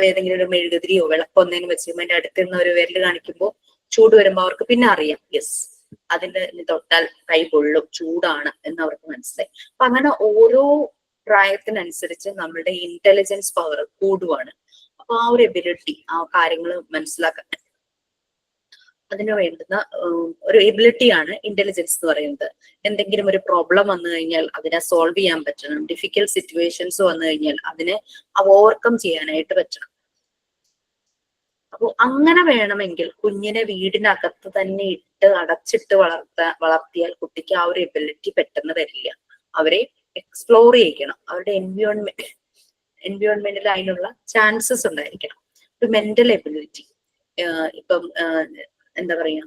ഏതെങ്കിലും ഒരു മെഴുകുതിരിയോ വിളക്കൊന്നേനും വെച്ച് അതിന്റെ അടുത്തിരുന്ന ഒരു വിരല് കാണിക്കുമ്പോൾ ചൂട് വരുമ്പോ അവർക്ക് പിന്നെ അറിയാം, യെസ് അതിന്റെ തൊട്ടാൽ കൈ പൊള്ളും, ചൂടാണ് എന്ന് അവർക്ക് മനസ്സിലായി. അപ്പൊ അങ്ങനെ ഓരോ പ്രായത്തിനനുസരിച്ച് നമ്മളുടെ ഇന്റലിജൻസ് പവർ കൂടുവാണ്. അപ്പൊ ആ ഒരു എബിലിറ്റി, ആ കാര്യങ്ങൾ മനസ്സിലാക്കാൻ അതിന് വേണ്ടുന്ന ഒരു എബിലിറ്റിയാണ് ഇന്റലിജൻസ് എന്ന് പറയുന്നത്. എന്തെങ്കിലും ഒരു പ്രോബ്ലം വന്നു കഴിഞ്ഞാൽ അതിനെ സോൾവ് ചെയ്യാൻ പറ്റണം. ഡിഫിക്കൽട്ട് സിറ്റുവേഷൻസ് വന്നു കഴിഞ്ഞാൽ അതിനെ ഓവർകം ചെയ്യാനായിട്ട് പറ്റണം. അപ്പൊ അങ്ങനെ വേണമെങ്കിൽ കുഞ്ഞിനെ വീടിനകത്ത് തന്നെ അടച്ചിട്ട് വളർത്തിയാൽ കുട്ടിക്ക് ആ ഒരു എബിലിറ്റി പെട്ടെന്ന് വരില്ല. അവരെ എക്സ്പ്ലോർ ചെയ്യിക്കണം. അവരുടെ എൻവയോൺമെന്റിൽ അതിനുള്ള ചാൻസസ് ഉണ്ടായിരിക്കണം. ഒരു മെന്റൽ എബിലിറ്റി, ഇപ്പം എന്താ പറയാ,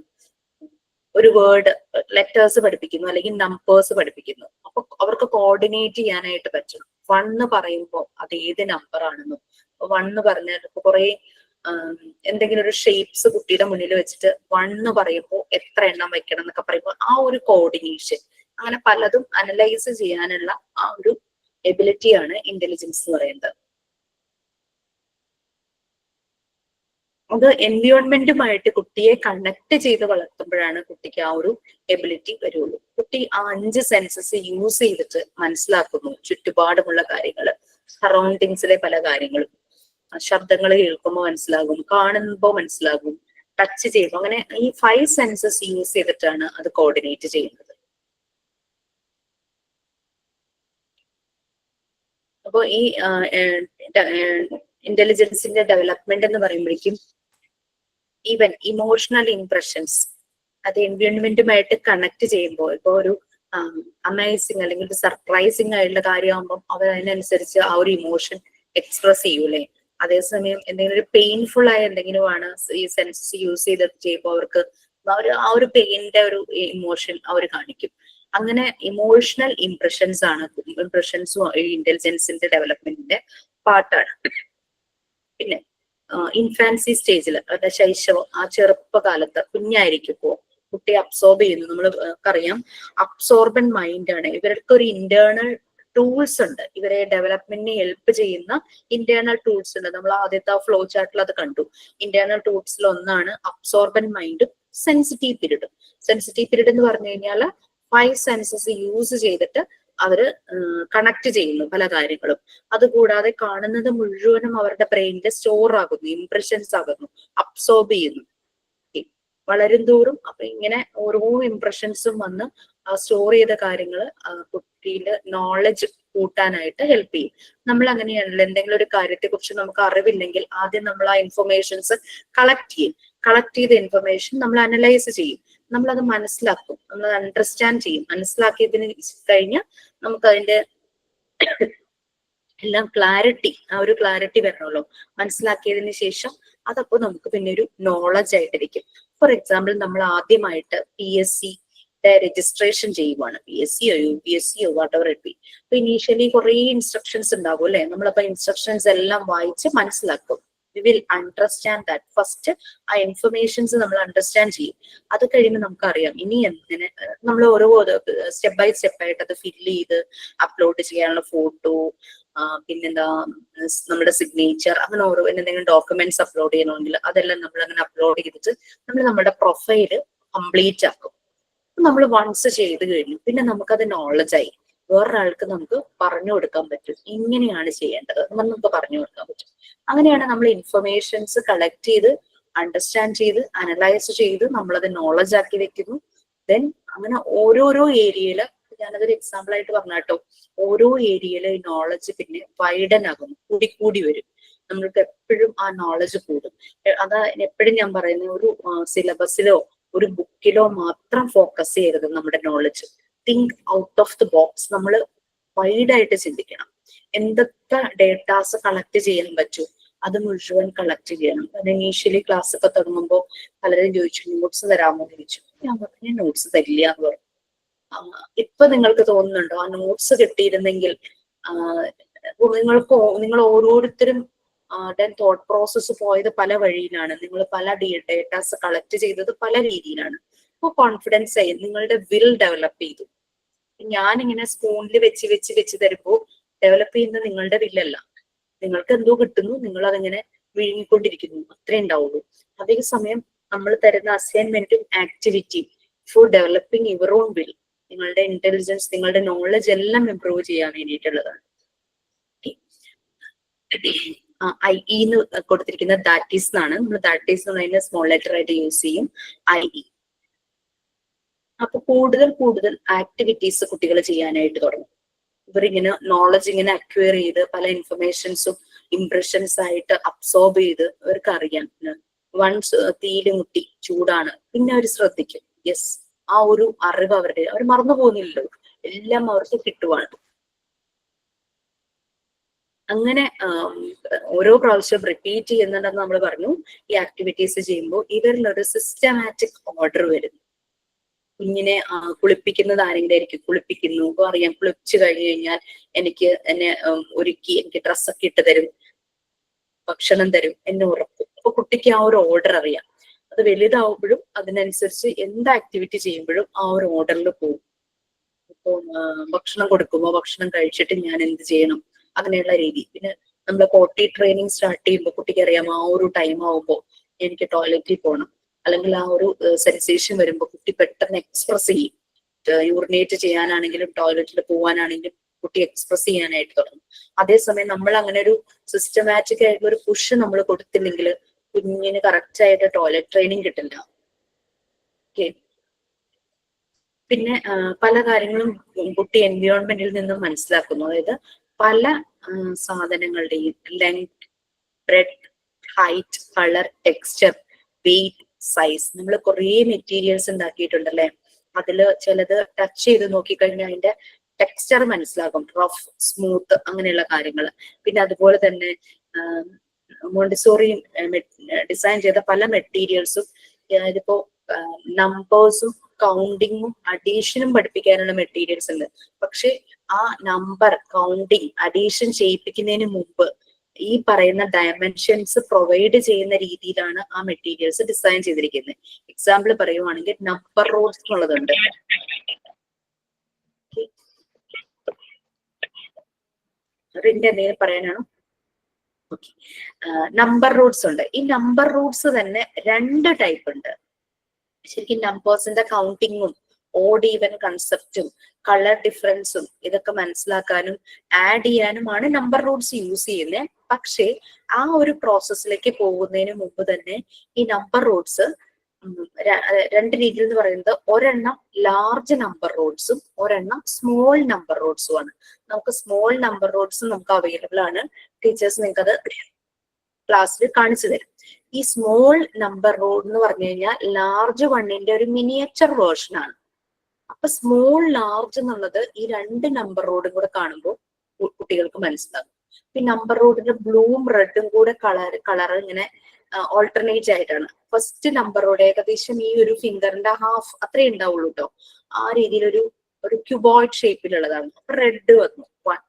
ഒരു വേർഡ് ലെറ്റേഴ്സ് പഠിപ്പിക്കുന്നു അല്ലെങ്കിൽ നമ്പേഴ്സ് പഠിപ്പിക്കുന്നു. അപ്പൊ അവർക്ക് കോർഡിനേറ്റ് ചെയ്യാനായിട്ട് പറ്റണം. 1 പറയുമ്പോൾ അത് ഏത് നമ്പർ ആണെന്നും, 1 പറഞ്ഞാൽ കുറെ എന്തെങ്കിലും ഒരു ഷേപ്സ് കുട്ടിയുടെ മുന്നിൽ വെച്ചിട്ട് 1 പറയുമ്പോൾ എത്ര എണ്ണം വെക്കണം എന്നൊക്കെ പറയുമ്പോൾ ആ ഒരു കോർഡിനേഷൻ, അങ്ങനെ പലതും അനലൈസ് ചെയ്യാനുള്ള ആ ഒരു എബിലിറ്റിയാണ് ഇന്റലിജൻസ് എന്ന് പറയുന്നത്. അത് എൻവിയോൺമെന്റുമായിട്ട് കുട്ടിയെ കണക്ട് ചെയ്ത് വളർത്തുമ്പോഴാണ് കുട്ടിക്ക് ആ ഒരു എബിലിറ്റി വരുള്ളൂ. കുട്ടി ആ 5 സെൻസസ് യൂസ് ചെയ്തിട്ട് മനസ്സിലാക്കുന്നു ചുറ്റുപാടുമുള്ള കാര്യങ്ങള്, സറൗണ്ടിങ്സിലെ പല കാര്യങ്ങളും. ശബ്ദങ്ങൾ കേൾക്കുമ്പോൾ മനസ്സിലാകും, കാണുമ്പോൾ മനസ്സിലാകും, ടച്ച് ചെയ്യുമ്പോൾ, അങ്ങനെ ഈ 5 സെൻസസ് യൂസ് ചെയ്തിട്ടാണ് അത് കോർഡിനേറ്റ് ചെയ്യുന്നത്. അപ്പോൾ ഈ ഇന്റലിജൻസിന്റെ ഡെവലപ്മെന്റ് എന്ന് പറയുമ്പോഴേക്കും ഈവൻ ഇമോഷണൽ ഇംപ്രഷൻസ് അത് എൻവയോൺമെന്റുമായിട്ട് കണക്ട് ചെയ്യുമ്പോൾ, ഇപ്പൊ ഒരു അമേസിങ് അല്ലെങ്കിൽ ഒരു സർപ്രൈസിങ് ആയിട്ടുള്ള കാര്യമാകുമ്പോൾ അവർ അതിനനുസരിച്ച് ആ ഒരു ഇമോഷൻ എക്സ്പ്രസ് ചെയ്യൂലേ. അതേസമയം എന്തെങ്കിലും ഒരു പെയിൻഫുൾ ആയ എന്തെങ്കിലും ആണ് ഈ സെൻസസ് യൂസ് ചെയ്ത് ചെയ്യുമ്പോൾ അവർക്ക് ആ ഒരു പെയിന്റെ ഒരു ഇമോഷൻ അവർ കാണിക്കും. അങ്ങനെ ഇമോഷണൽ ഇംപ്രഷൻസും ഇന്റലിജൻസിന്റെ ഡെവലപ്മെന്റിന്റെ പാർട്ടാണ്. പിന്നെ ഇൻഫാൻസി സ്റ്റേജിൽ, അവരുടെ ശൈശവം, ആ ചെറുപ്പകാലത്ത് കുഞ്ഞായിരിക്കുമ്പോ കുട്ടി അബ്സോർബ് ചെയ്യുന്നു. നമ്മൾ അറിയാം അബ്സോർബൻ മൈൻഡ് ആണ്. ഇവർക്ക് ഒരു ഇന്റേണൽ ടൂൾസ് ഉണ്ട്, ഇവരെ ഡെവലപ്മെന്റിനെ ഹെൽപ്പ് ചെയ്യുന്ന ഇന്റേണൽ ടൂൾസ് ഉണ്ട്. നമ്മൾ ആദ്യത്തെ ഫ്ലോ ചാർട്ടിൽ അത് കണ്ടു. ഇന്റേണൽ ടൂൾസിൽ ഒന്നാണ് അബ്സോർബൻ മൈൻഡും സെൻസിറ്റീവ് പീരീഡും. സെൻസിറ്റീവ് പീരീഡ് എന്ന് പറഞ്ഞു കഴിഞ്ഞാൽ 5 സെൻസസ് യൂസ് ചെയ്തിട്ട് അവര് കണക്ട് ചെയ്യുന്നു പല കാര്യങ്ങളും. അതുകൂടാതെ കാണുന്നത് മുഴുവനും അവരുടെ ബ്രെയിനിൽ സ്റ്റോർ ആകുന്നു, ഇംപ്രഷൻസ് ആകുന്നു, അബ്സോർബ് ചെയ്യുന്നു. വളരും തോറും അപ്പൊ ഇങ്ങനെ ഓരോ ഇംപ്രഷൻസും വന്ന് സ്റ്റോർ ചെയ്ത കാര്യങ്ങൾ കുട്ടിയുടെ നോളജ് കൂട്ടാനായിട്ട് ഹെൽപ്പ് ചെയ്യും. നമ്മൾ അങ്ങനെയാണല്ലോ, എന്തെങ്കിലും ഒരു കാര്യത്തെ കുറിച്ച് നമുക്ക് അറിവില്ലെങ്കിൽ ആദ്യം നമ്മൾ ആ ഇൻഫർമേഷൻസ് കളക്ട് ചെയ്യും. കളക്ട് ചെയ്ത ഇൻഫർമേഷൻ നമ്മൾ അനലൈസ് ചെയ്യും, നമ്മളത് മനസ്സിലാക്കും, നമ്മൾ അണ്ടർസ്റ്റാൻഡ് ചെയ്യും. മനസ്സിലാക്കിയതിന് കഴിഞ്ഞ് നമുക്ക് അതിന്റെ എല്ലാം ക്ലാരിറ്റി, ആ ഒരു ക്ലാരിറ്റി വരണമല്ലോ. മനസ്സിലാക്കിയതിന് ശേഷം അതപ്പോ നമുക്ക് പിന്നെ ഒരു നോളജ് ആയിട്ടിരിക്കും. ഫോർ എക്സാമ്പിൾ, നമ്മൾ ആദ്യമായിട്ട് PSC രജിസ്ട്രേഷൻ ചെയ്യുവാണ്, PSC യോ UPSC യോ വാട്ട് എവർ ഇറ്റ് ബി. അപ്പൊ ഇനീഷ്യലി കുറെ ഇൻസ്ട്രക്ഷൻസ് ഉണ്ടാവും അല്ലെ. നമ്മളപ്പോ ഇൻസ്ട്രക്ഷൻസ് എല്ലാം വായിച്ച് മനസ്സിലാക്കും. We will understand that. First ആ ഇൻഫർമേഷൻസ് നമ്മൾ അണ്ടർസ്റ്റാൻഡ് ചെയ്യും. അത് കഴിയുമ്പോൾ നമുക്കറിയാം ഇനി എങ്ങനെ നമ്മൾ ഓരോ സ്റ്റെപ്പ് ബൈ സ്റ്റെപ്പ് ആയിട്ട് അത് ഫില്ല് ചെയ്ത് അപ്ലോഡ് ചെയ്യാനുള്ള ഫോട്ടോ, പിന്നെന്താ നമ്മുടെ സിഗ്നേച്ചർ, അങ്ങനെ ഓരോ എന്തെങ്കിലും ഡോക്യുമെന്റ്സ് അപ്ലോഡ് ചെയ്യണമെങ്കിൽ അതെല്ലാം നമ്മൾ അങ്ങനെ അപ്ലോഡ് ചെയ്തിട്ട് നമ്മൾ നമ്മുടെ പ്രൊഫൈല് കംപ്ലീറ്റ് ആക്കും. നമ്മൾ വൺസ് ചെയ്ത് കഴിഞ്ഞു പിന്നെ നമുക്കത് നോളജായി. വേറൊരാൾക്ക് നമുക്ക് പറഞ്ഞു കൊടുക്കാൻ പറ്റും, ഇങ്ങനെയാണ് ചെയ്യേണ്ടത് നമുക്ക് പറഞ്ഞു കൊടുക്കാൻ പറ്റും. അങ്ങനെയാണ് നമ്മൾ ഇൻഫർമേഷൻസ് കളക്ട് ചെയ്ത് അണ്ടർസ്റ്റാൻഡ് ചെയ്ത് അനലൈസ് ചെയ്ത് നമ്മളത് നോളജ് ആക്കി വെക്കുന്നു. ദെൻ അങ്ങനെ ഓരോരോ ഏരിയയില്, ഞാനതൊരു എക്സാമ്പിൾ ആയിട്ട് പറഞ്ഞാട്ടോ, ഓരോ ഏരിയയില് ഈ നോളജ് പിന്നെ വൈഡൻ ആകുന്നു, കൂടി വരും. നമ്മൾക്ക് എപ്പോഴും ആ നോളജ് കൂടും. അതാ എപ്പോഴും ഞാൻ പറയുന്നത്, ഒരു സിലബസിലോ ഒരു ബുക്കിലോ മാത്രം ഫോക്കസ് ചെയ്യരുത് നമ്മുടെ knowledge. Think out of the box. നമ്മൾ വൈഡായിട്ട് ചിന്തിക്കണം. എന്തൊക്കെ ഡേറ്റാസ് കളക്ട് ചെയ്യാൻ പറ്റും അത് മുഴുവൻ കളക്ട് ചെയ്യണം. അത് ഇനീഷ്യലി ക്ലാസ് ഒക്കെ തുടങ്ങുമ്പോൾ പലരും ചോദിച്ചു നോട്ട്സ് തരാമോ എന്ന് ചോദിച്ചു. ഞാൻ പറഞ്ഞു നോട്ട്സ് തരില്ല എന്ന് പറഞ്ഞു. ഇപ്പൊ നിങ്ങൾക്ക് തോന്നുന്നുണ്ടോ ആ നോട്ട്സ് കിട്ടിയിരുന്നെങ്കിൽ നിങ്ങൾ ഓരോരുത്തരും തോട്ട് പ്രോസസ്സ് പോയത് പല വഴിയിലാണ്, നിങ്ങൾ പല ഡേറ്റാസ് കളക്ട് ചെയ്തത് പല രീതിയിലാണ്. അപ്പൊ കോൺഫിഡൻസ് ആയി, നിങ്ങളുടെ വിൽ ഡെവലപ്പ് ചെയ്തു. ഞാനിങ്ങനെ സ്പൂണിൽ വെച്ച് തരുമ്പോൾ ഡെവലപ്പ് ചെയ്യുന്നത് നിങ്ങളുടെ വില്ലല്ല, നിങ്ങൾക്ക് എന്തോ കിട്ടുന്നു, നിങ്ങൾ അതിങ്ങനെ വിഴുങ്ങിക്കൊണ്ടിരിക്കുന്നു, അത്രേ ഉണ്ടാവുള്ളൂ. അതേസമയം നമ്മൾ തരുന്ന അസൈൻമെന്റും ആക്ടിവിറ്റിയും for developing your own will, നിങ്ങളുടെ ഇന്റലിജൻസ്, നിങ്ങളുടെ നോളജ് എല്ലാം ഇംപ്രൂവ് ചെയ്യാൻ വേണ്ടിയിട്ടുള്ളതാണ്. IE എന്ന് കൊടുത്തിരിക്കുന്ന ദാറ്റീസ് എന്നാണ്. നമ്മൾ ദാറ്റീസ് എന്ന് പറയുന്നത് സ്മോൾ ലെറ്റർ ആയിട്ട് യൂസ് ചെയ്യും, IE. അപ്പൊ കൂടുതൽ ആക്ടിവിറ്റീസ് കുട്ടികൾ ചെയ്യാനായിട്ട് തുടങ്ങും. ഇവരിങ്ങനെ നോളജ് ഇങ്ങനെ അക്വയർ ചെയ്ത് പല ഇൻഫർമേഷൻസും ഇംപ്രഷൻസ് ആയിട്ട് അബ്സോർബ് ചെയ്ത് ഇവർക്ക് അറിയാം. വൺസ് തീയില് മുട്ടി ചൂടാണ്, പിന്നെ അവർ ശ്രദ്ധിക്കും. യെസ്, ആ ഒരു അറിവ് അവർ മറന്നു പോകുന്നില്ലല്ലോ, എല്ലാം അവർക്ക് കിട്ടുവാണ്. അങ്ങനെ ഓരോ പ്രാവശ്യം റിപ്പീറ്റ് ചെയ്യുന്നുണ്ടെന്ന് നമ്മൾ പറഞ്ഞു. ഈ ആക്ടിവിറ്റീസ് ചെയ്യുമ്പോൾ ഇവരിലൊരു സിസ്റ്റമാറ്റിക് ഓർഡർ വരുന്നു. കുഞ്ഞിനെ കുളിപ്പിക്കുന്നത് ആരെങ്കിലും ആയിരിക്കും, കുളിപ്പിക്കുന്നു. ഇപ്പൊ അറിയാം, കുളിപ്പിച്ചു കഴിഞ്ഞു കഴിഞ്ഞാൽ എന്നെ ഒരുക്കി എനിക്ക് ഡ്രസ്സൊക്കെ ഇട്ട് തരും, ഭക്ഷണം തരും, എന്നെ ഉറക്കും. അപ്പൊ കുട്ടിക്ക് ആ ഒരു ഓർഡർ അറിയാം. അത് വലുതാവുമ്പോഴും അതിനനുസരിച്ച് എന്ത് ആക്ടിവിറ്റി ചെയ്യുമ്പോഴും ആ ഒരു ഓർഡറിൽ പോകും. ഇപ്പൊ ഭക്ഷണം കൊടുക്കുമ്പോൾ ഭക്ഷണം കഴിച്ചിട്ട് ഞാൻ എന്ത് ചെയ്യണം, അങ്ങനെയുള്ള രീതി. പിന്നെ നമ്മൾ പോട്ടി ട്രെയിനിങ് സ്റ്റാർട്ട് ചെയ്യുമ്പോൾ കുട്ടിക്ക് അറിയാം ആ ഒരു ടൈം ആവുമ്പോൾ എനിക്ക് ടോയ്ലറ്റിൽ പോകണം, അല്ലെങ്കിൽ ആ ഒരു സെൻസേഷൻ വരുമ്പോൾ കുട്ടി പെട്ടെന്ന് എക്സ്പ്രസ് ചെയ്യും. യൂറിനേറ്റ് ചെയ്യാനാണെങ്കിലും ടോയ്ലറ്റിൽ പോകാനാണെങ്കിലും കുട്ടി എക്സ്പ്രസ് ചെയ്യാനായിട്ട് തുടങ്ങും. അതേസമയം നമ്മൾ അങ്ങനെ ഒരു സിസ്റ്റമാറ്റിക് ആയിട്ടുള്ള ഒരു പുഷ് നമ്മൾ കൊടുത്തില്ലെങ്കിൽ കുഞ്ഞിന് കറക്റ്റ് ആയിട്ട് ടോയ്ലറ്റ് ട്രെയിനിങ് കിട്ടില്ല. ഓക്കെ. പിന്നെ പല കാര്യങ്ങളും കുട്ടി എൻവയോൺമെന്റിൽ നിന്നും മനസ്സിലാക്കുന്നു. അതായത് പല സാധനങ്ങളുടെയും length, breadth, height, colour, texture, weight, size, നമ്മൾ കുറേ മെറ്റീരിയൽസ് ഉണ്ടാക്കിയിട്ടുണ്ടല്ലേ. അതില് ചിലത് ടച്ച് ചെയ്ത് നോക്കിക്കഴിഞ്ഞാൽ അതിന്റെ ടെക്സ്ചർ മനസ്സിലാകും, റഫ്, സ്മൂത്ത്, അങ്ങനെയുള്ള കാര്യങ്ങൾ. പിന്നെ അതുപോലെ തന്നെ മോണ്ടിസോറി ഡിസൈൻ ചെയ്ത പല മെറ്റീരിയൽസും, ഇതിപ്പോ നമ്പേഴ്സും കൗണ്ടിങ്ങും അഡീഷനും പഠിപ്പിക്കാനുള്ള മെറ്റീരിയൽസ് ഉണ്ട്. പക്ഷെ ആ നമ്പർ, കൗണ്ടിങ്, അഡീഷൻ ചെയ്യിപ്പിക്കുന്നതിന് മുമ്പ് ഈ പറയുന്ന ഡയമെൻഷൻസ് പ്രൊവൈഡ് ചെയ്യുന്ന രീതിയിലാണ് ആ മെറ്റീരിയൽസ് ഡിസൈൻ ചെയ്തിരിക്കുന്നത്. എക്സാമ്പിൾ പറയുവാണെങ്കിൽ നമ്പർ റോഡ്സ് എന്നുള്ളതുണ്ട്. അതിന്റെ എന്തെങ്കിലും പറയാനാണോ? ഓക്കെ. നമ്പർ റൂട്ട്സ് ഉണ്ട്. ഈ നമ്പർ റൂട്ട്സ് തന്നെ 2 ടൈപ്പ് ഉണ്ട്. ശരിക്കും നമ്പേഴ്സിന്റെ കൗണ്ടിങ്ങും ഓഡ് ഈവൻ കൺസെപ്റ്റും കളർ ഡിഫറൻസും ഇതൊക്കെ മനസ്സിലാക്കാനും ആഡ് ചെയ്യാനുമാണ് നമ്പർ റൂട്ട്സ് യൂസ് ചെയ്യുന്നത്. പക്ഷേ ആ ഒരു പ്രോസസ്സിലേക്ക് പോകുന്നതിന് മുമ്പ് തന്നെ ഈ നമ്പർ റൂട്ട്സ് 2 രീതിയിൽ എന്ന് പറയുന്നത്, ഒരെണ്ണം ലാർജ് നമ്പർ റൂട്ട്സും ഒരെണ്ണം സ്മോൾ നമ്പർ റൂട്ട്സും ആണ്. നമുക്ക് സ്മോൾ നമ്പർ റൂട്ട്സും നമുക്ക് അവൈലബിൾ ആണ്. ടീച്ചേഴ്സ് നിങ്ങൾക്ക് അത് ക്ലാസ്സിൽ കാണിച്ചു തരും. ഈ സ്മോൾ നമ്പർ റോഡ് എന്ന് പറഞ്ഞു കഴിഞ്ഞാൽ ലാർജ് വണ്ണിന്റെ ഒരു മിനിയേച്ചർ വേർഷൻ ആണ്. അപ്പൊ സ്മോൾ ലാർജ് എന്നുള്ളത് ഈ 2 നമ്പർ റോഡും കൂടെ കാണുമ്പോൾ കുട്ടികൾക്ക് മനസ്സിലാകും. ഈ നമ്പർ റോഡിന്റെ ബ്ലൂവും റെഡും കൂടെ കളർ ഇങ്ങനെ ഓൾട്ടർനേറ്റ് ആയിട്ടാണ്. ഫസ്റ്റ് നമ്പർ റോഡ് ഏകദേശം ഈ ഒരു ഫിംഗറിന്റെ ഹാഫ് അത്രേ ഉണ്ടാവുള്ളൂ കേട്ടോ. ആ രീതിയിൽ ഒരു ക്യൂബോയിഡ് ഷേപ്പിലുള്ളതാണ്. അപ്പൊ റെഡ് വന്നു 1.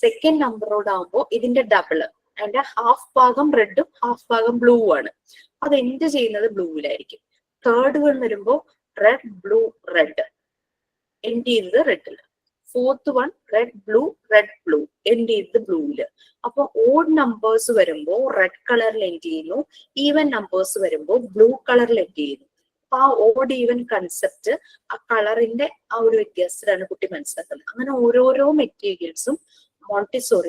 സെക്കൻഡ് നമ്പർ റോഡ് ആകുമ്പോൾ ഇതിന്റെ ഡബിള്, അതിന്റെ ഹാഫ് ഭാഗം റെഡും ഹാഫ് ഭാഗം ബ്ലൂ ആണ്. അത് എൻഡ് ചെയ്യുന്നത് ബ്ലൂവിലായിരിക്കും. തേർഡ് വൺ വരുമ്പോൾ റെഡ്, ബ്ലൂ, റെഡ്, എൻഡ് ചെയ്തത് റെഡില്. Fourth one red, blue, red, blue, end ചെയ്തത് ബ്ലൂവില്. അപ്പൊ ഓഡ് നമ്പേഴ്സ് വരുമ്പോൾ റെഡ് കളറിൽ എൻഡ് ചെയ്യുന്നു, ഈവൻ നമ്പേഴ്സ് വരുമ്പോൾ ബ്ലൂ കളറിൽ എൻഡ് ചെയ്യുന്നു. അപ്പൊ ആ ഓഡ് ഈവൻ കൺസെപ്റ്റ് ആ കളറിന്റെ ആ ഒരു വ്യത്യാസത്തിലാണ് കുട്ടി മനസ്സിലാക്കുന്നത്. അങ്ങനെ ഓരോരോ മെറ്റീരിയൽസും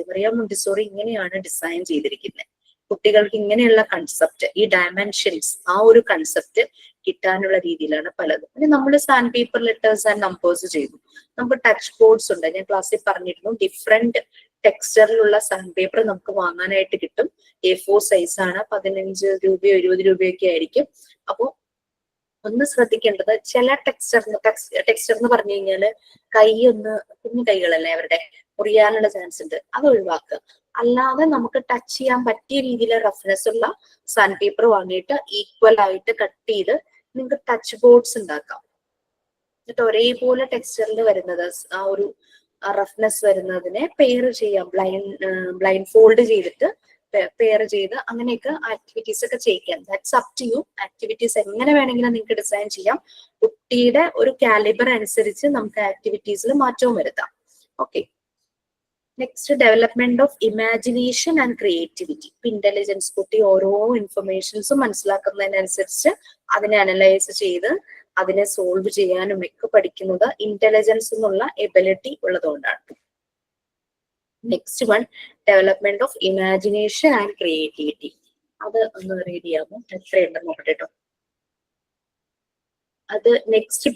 മറിയ മോണ്ടിസോറി ഇങ്ങനെയാണ് ഡിസൈൻ ചെയ്തിരിക്കുന്നത്. കുട്ടികൾക്ക് ഇങ്ങനെയുള്ള കൺസെപ്റ്റ്, ഈ ഡയമെൻഷൻസ്, ആ ഒരു കൺസെപ്റ്റ് കിട്ടാനുള്ള രീതിയിലാണ് പലതും. പിന്നെ നമ്മൾ sand paper letters and numbers ചെയ്തു. നമുക്ക് ടച്ച് ബോർഡ്സ് ഉണ്ട്. ഞാൻ ക്ലാസ്സിൽ പറഞ്ഞിരുന്നു, ഡിഫറെന്റ് ടെക്സ്ചറിലുള്ള സാൻഡ് പേപ്പർ നമുക്ക് വാങ്ങാനായിട്ട് കിട്ടും. A4 സൈസ് ആണ്. 15 രൂപയോ 20 രൂപയൊക്കെ ആയിരിക്കും. അപ്പോ ഒന്ന് ശ്രദ്ധിക്കേണ്ടത്, ചില ടെക്സ്ചർ എന്ന് പറഞ്ഞു കഴിഞ്ഞാല് കുഞ്ഞു കൈകളല്ലേ അവരുടെ, മുറിയാനുള്ള ചാൻസ് ഉണ്ട്. അത് ഒഴിവാക്കുക. അല്ലാതെ നമുക്ക് ടച്ച് ചെയ്യാൻ പറ്റിയ രീതിയിൽ റഫ്നെസ് ഉള്ള സാൻഡ് പേപ്പർ വാങ്ങിയിട്ട് ഈക്വൽ ആയിട്ട് കട്ട് ചെയ്ത് നിങ്ങൾക്ക് ടച്ച് ബോർഡ്സ് ഉണ്ടാക്കാം. എന്നിട്ട് ഒരേപോലെ ടെക്സ്ചറിൽ വരുന്നത്, ആ ഒരു റഫ്നെസ് വരുന്നതിനെ പെയർ ചെയ്യാം. ബ്ലൈൻഡ് ഫോൾഡ് ചെയ്തിട്ട് പെയർ ചെയ്ത് അങ്ങനെയൊക്കെ ആക്ടിവിറ്റീസ് ഒക്കെ ചെയ്യിക്കാം. That's up to you. Activities എങ്ങനെ വേണമെങ്കിലും നിങ്ങൾക്ക് ഡിസൈൻ ചെയ്യാം. കുട്ടിയുടെ ഒരു കാലിബർ അനുസരിച്ച് നമുക്ക് ആക്ടിവിറ്റീസിൽ മാറ്റവും വരുത്താം. Okay. Next, development of imagination and creativity. Intelligence, കുട്ടി ഓരോ ഇൻഫർമേഷൻസും മനസ്സിലാക്കുന്നതിനനുസരിച്ച് അതിനെ അനലൈസ് ചെയ്ത് അതിനെ സോൾവ് ചെയ്യാനും ഒക്കെ പഠിക്കുന്നത് ഇന്റലിജൻസ് എന്നുള്ള എബിലിറ്റി ഉള്ളതുകൊണ്ടാണ്. Next one, development of imagination and creativity. അത് ഒന്ന് റീഡ് ചെയ്യാമോ? എത്രയുണ്ടെന്ന് നോക്കട്ടെ കേട്ടോ. അത് നെക്സ്റ്റ്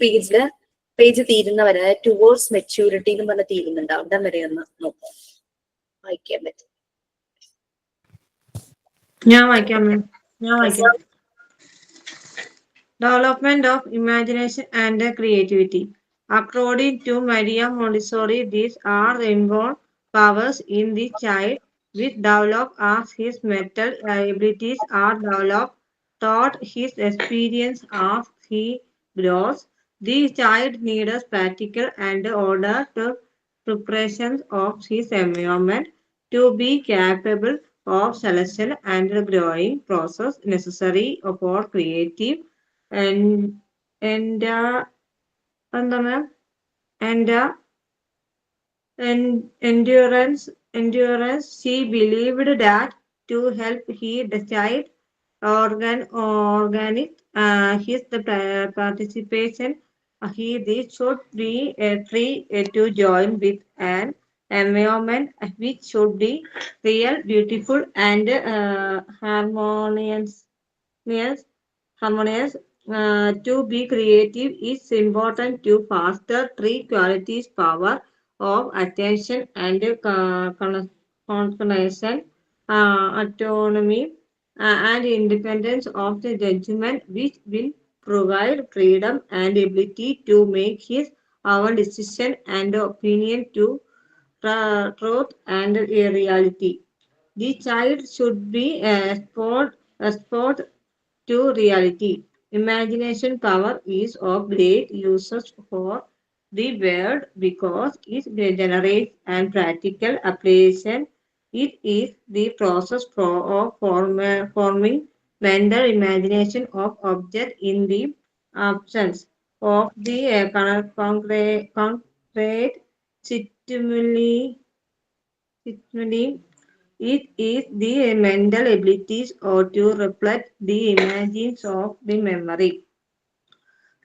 പേജ് തീരുന്നവരെ ടുവേർഡ്സ് മെച്യൂരിറ്റി എന്ന് പറഞ്ഞ തീരുന്നുണ്ട്. അവിടെ വരെ ഒന്ന് നോക്കാം, വായിക്കാൻ പറ്റും. ഞാൻ വായിക്കാം. Development of imagination and creativity. According to Maria Montessori, these are the inborn powers in the child which develop as his mental abilities are developed, thought his experience as he grows. The child needs practical and ordered preparations of his environment to be capable of selection and the growing process necessary for creative endurance. She believed that to help the child organic. His the participation. This should be free to join with an environment which should be real, beautiful, and harmonious. Harmonious. To be creative is important to foster three qualities: power of attention and concentration, autonomy, and independence of the judgment, which will provide freedom and ability to make his own decision and opinion to truth and reality. The child should be exposed to reality. Imagination power is of great usage for the world because it generates and practical application. It is the process of forming mental imagination of object in the absence of the concrete stimuli. It is the mental abilities or to reflect the images of the memory.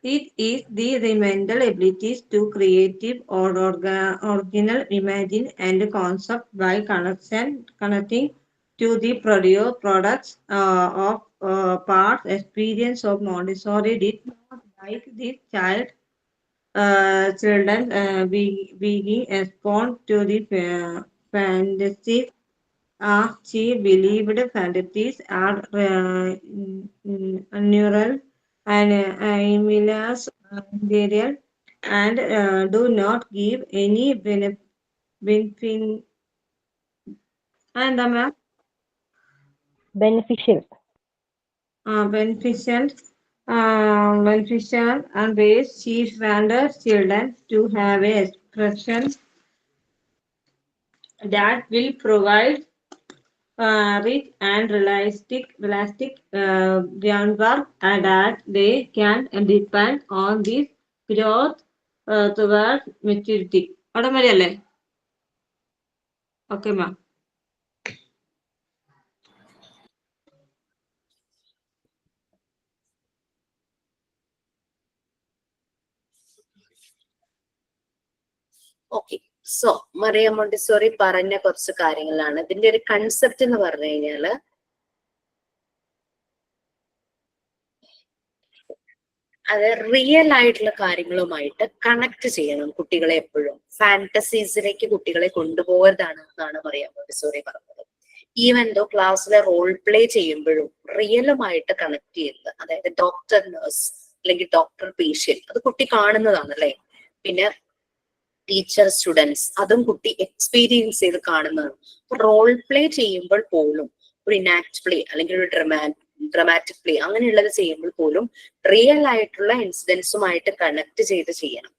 It is the mental abilities to creative or original imagine and concept by connecting to the products of parts experience of Montessori did not like this children being exposed to the fantasies. She believed fantasies are neural and material and do not give any benefit and Beneficial. beneficial beneficial and ways she wanted children to have a expression that will provide rich and realistic groundwork and that they can depend on this growth towards maturity. അവിടെ വരെയല്ലേ? Okay ma'am. Okay, so Maria Montessori പറഞ്ഞ കുറച്ച് കാര്യങ്ങളാണ്. ഇതിന്റെ ഒരു കൺസെപ്റ്റ് എന്ന് പറഞ്ഞു കഴിഞ്ഞാല് അത് റിയൽ ആയിട്ടുള്ള കാര്യങ്ങളുമായിട്ട് കണക്ട് ചെയ്യണം കുട്ടികളെ. എപ്പോഴും ഫാന്റസീസിലേക്ക് കുട്ടികളെ കൊണ്ടുപോകരുതാണ് എന്നാണ് മറിയ മോണ്ടിസോറി പറഞ്ഞത്. ഈവൻ ദോ ക്ലാസ്സിലെ റോൾ പ്ലേ ചെയ്യുമ്പോഴും റിയലുമായിട്ട് കണക്ട് ചെയ്യുന്നത്, അതായത് ഡോക്ടർ നേഴ്സ് അല്ലെങ്കിൽ ഡോക്ടർ പേഷ്യന്റ്, അത് കുട്ടി കാണുന്നതാണ് അല്ലെ. പിന്നെ ടീച്ചർ സ്റ്റുഡൻസ്, അതും കുട്ടി എക്സ്പീരിയൻസ് ചെയ്ത് കാണുന്നതാണ്. റോൾ പ്ലേ ചെയ്യുമ്പോൾ പോലും, ഒരു ഇനാക്ട് പ്ലേ അല്ലെങ്കിൽ ഒരു ഡ്രമാറ്റിക് പ്ലേ അങ്ങനെയുള്ളത് ചെയ്യുമ്പോൾ പോലും റിയൽ ആയിട്ടുള്ള ഇൻസിഡൻസുമായിട്ട് കണക്ട് ചെയ്ത് ചെയ്യണം.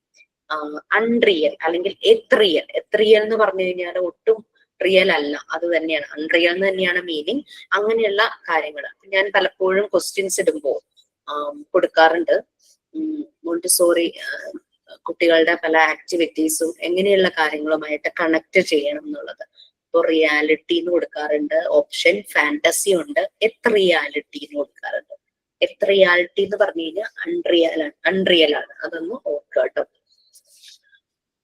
അൺറിയൽ അല്ലെങ്കിൽ എത്രിയൽ എന്ന് പറഞ്ഞു കഴിഞ്ഞാൽ ഒട്ടും റിയൽ അല്ല, അത് തന്നെയാണ് അൺറിയൽ എന്ന് തന്നെയാണ് മീനിങ്. അങ്ങനെയുള്ള കാര്യങ്ങൾ ഞാൻ പലപ്പോഴും ക്വസ്റ്റ്യൻസ് ഇടുമ്പോൾ കൊടുക്കാറുണ്ട്. മോണ്ടിസോറി കുട്ടികളുടെ പല ആക്ടിവിറ്റീസും എങ്ങനെയുള്ള കാര്യങ്ങളുമായിട്ട് കണക്ട് ചെയ്യണം എന്നുള്ളത്. ഇപ്പൊ റിയാലിറ്റി എന്ന് കൊടുക്കാറുണ്ട്, ഓപ്ഷൻ ഫാന്റസി ഉണ്ട്, റിയാലിറ്റി എന്ന് കൊടുക്കാറുണ്ട്. റിയാലിറ്റി എന്ന് പറഞ്ഞു കഴിഞ്ഞാൽ അൺറിയൽ ആണ്, അതൊന്ന് ഓർക്കുക കേട്ടോ.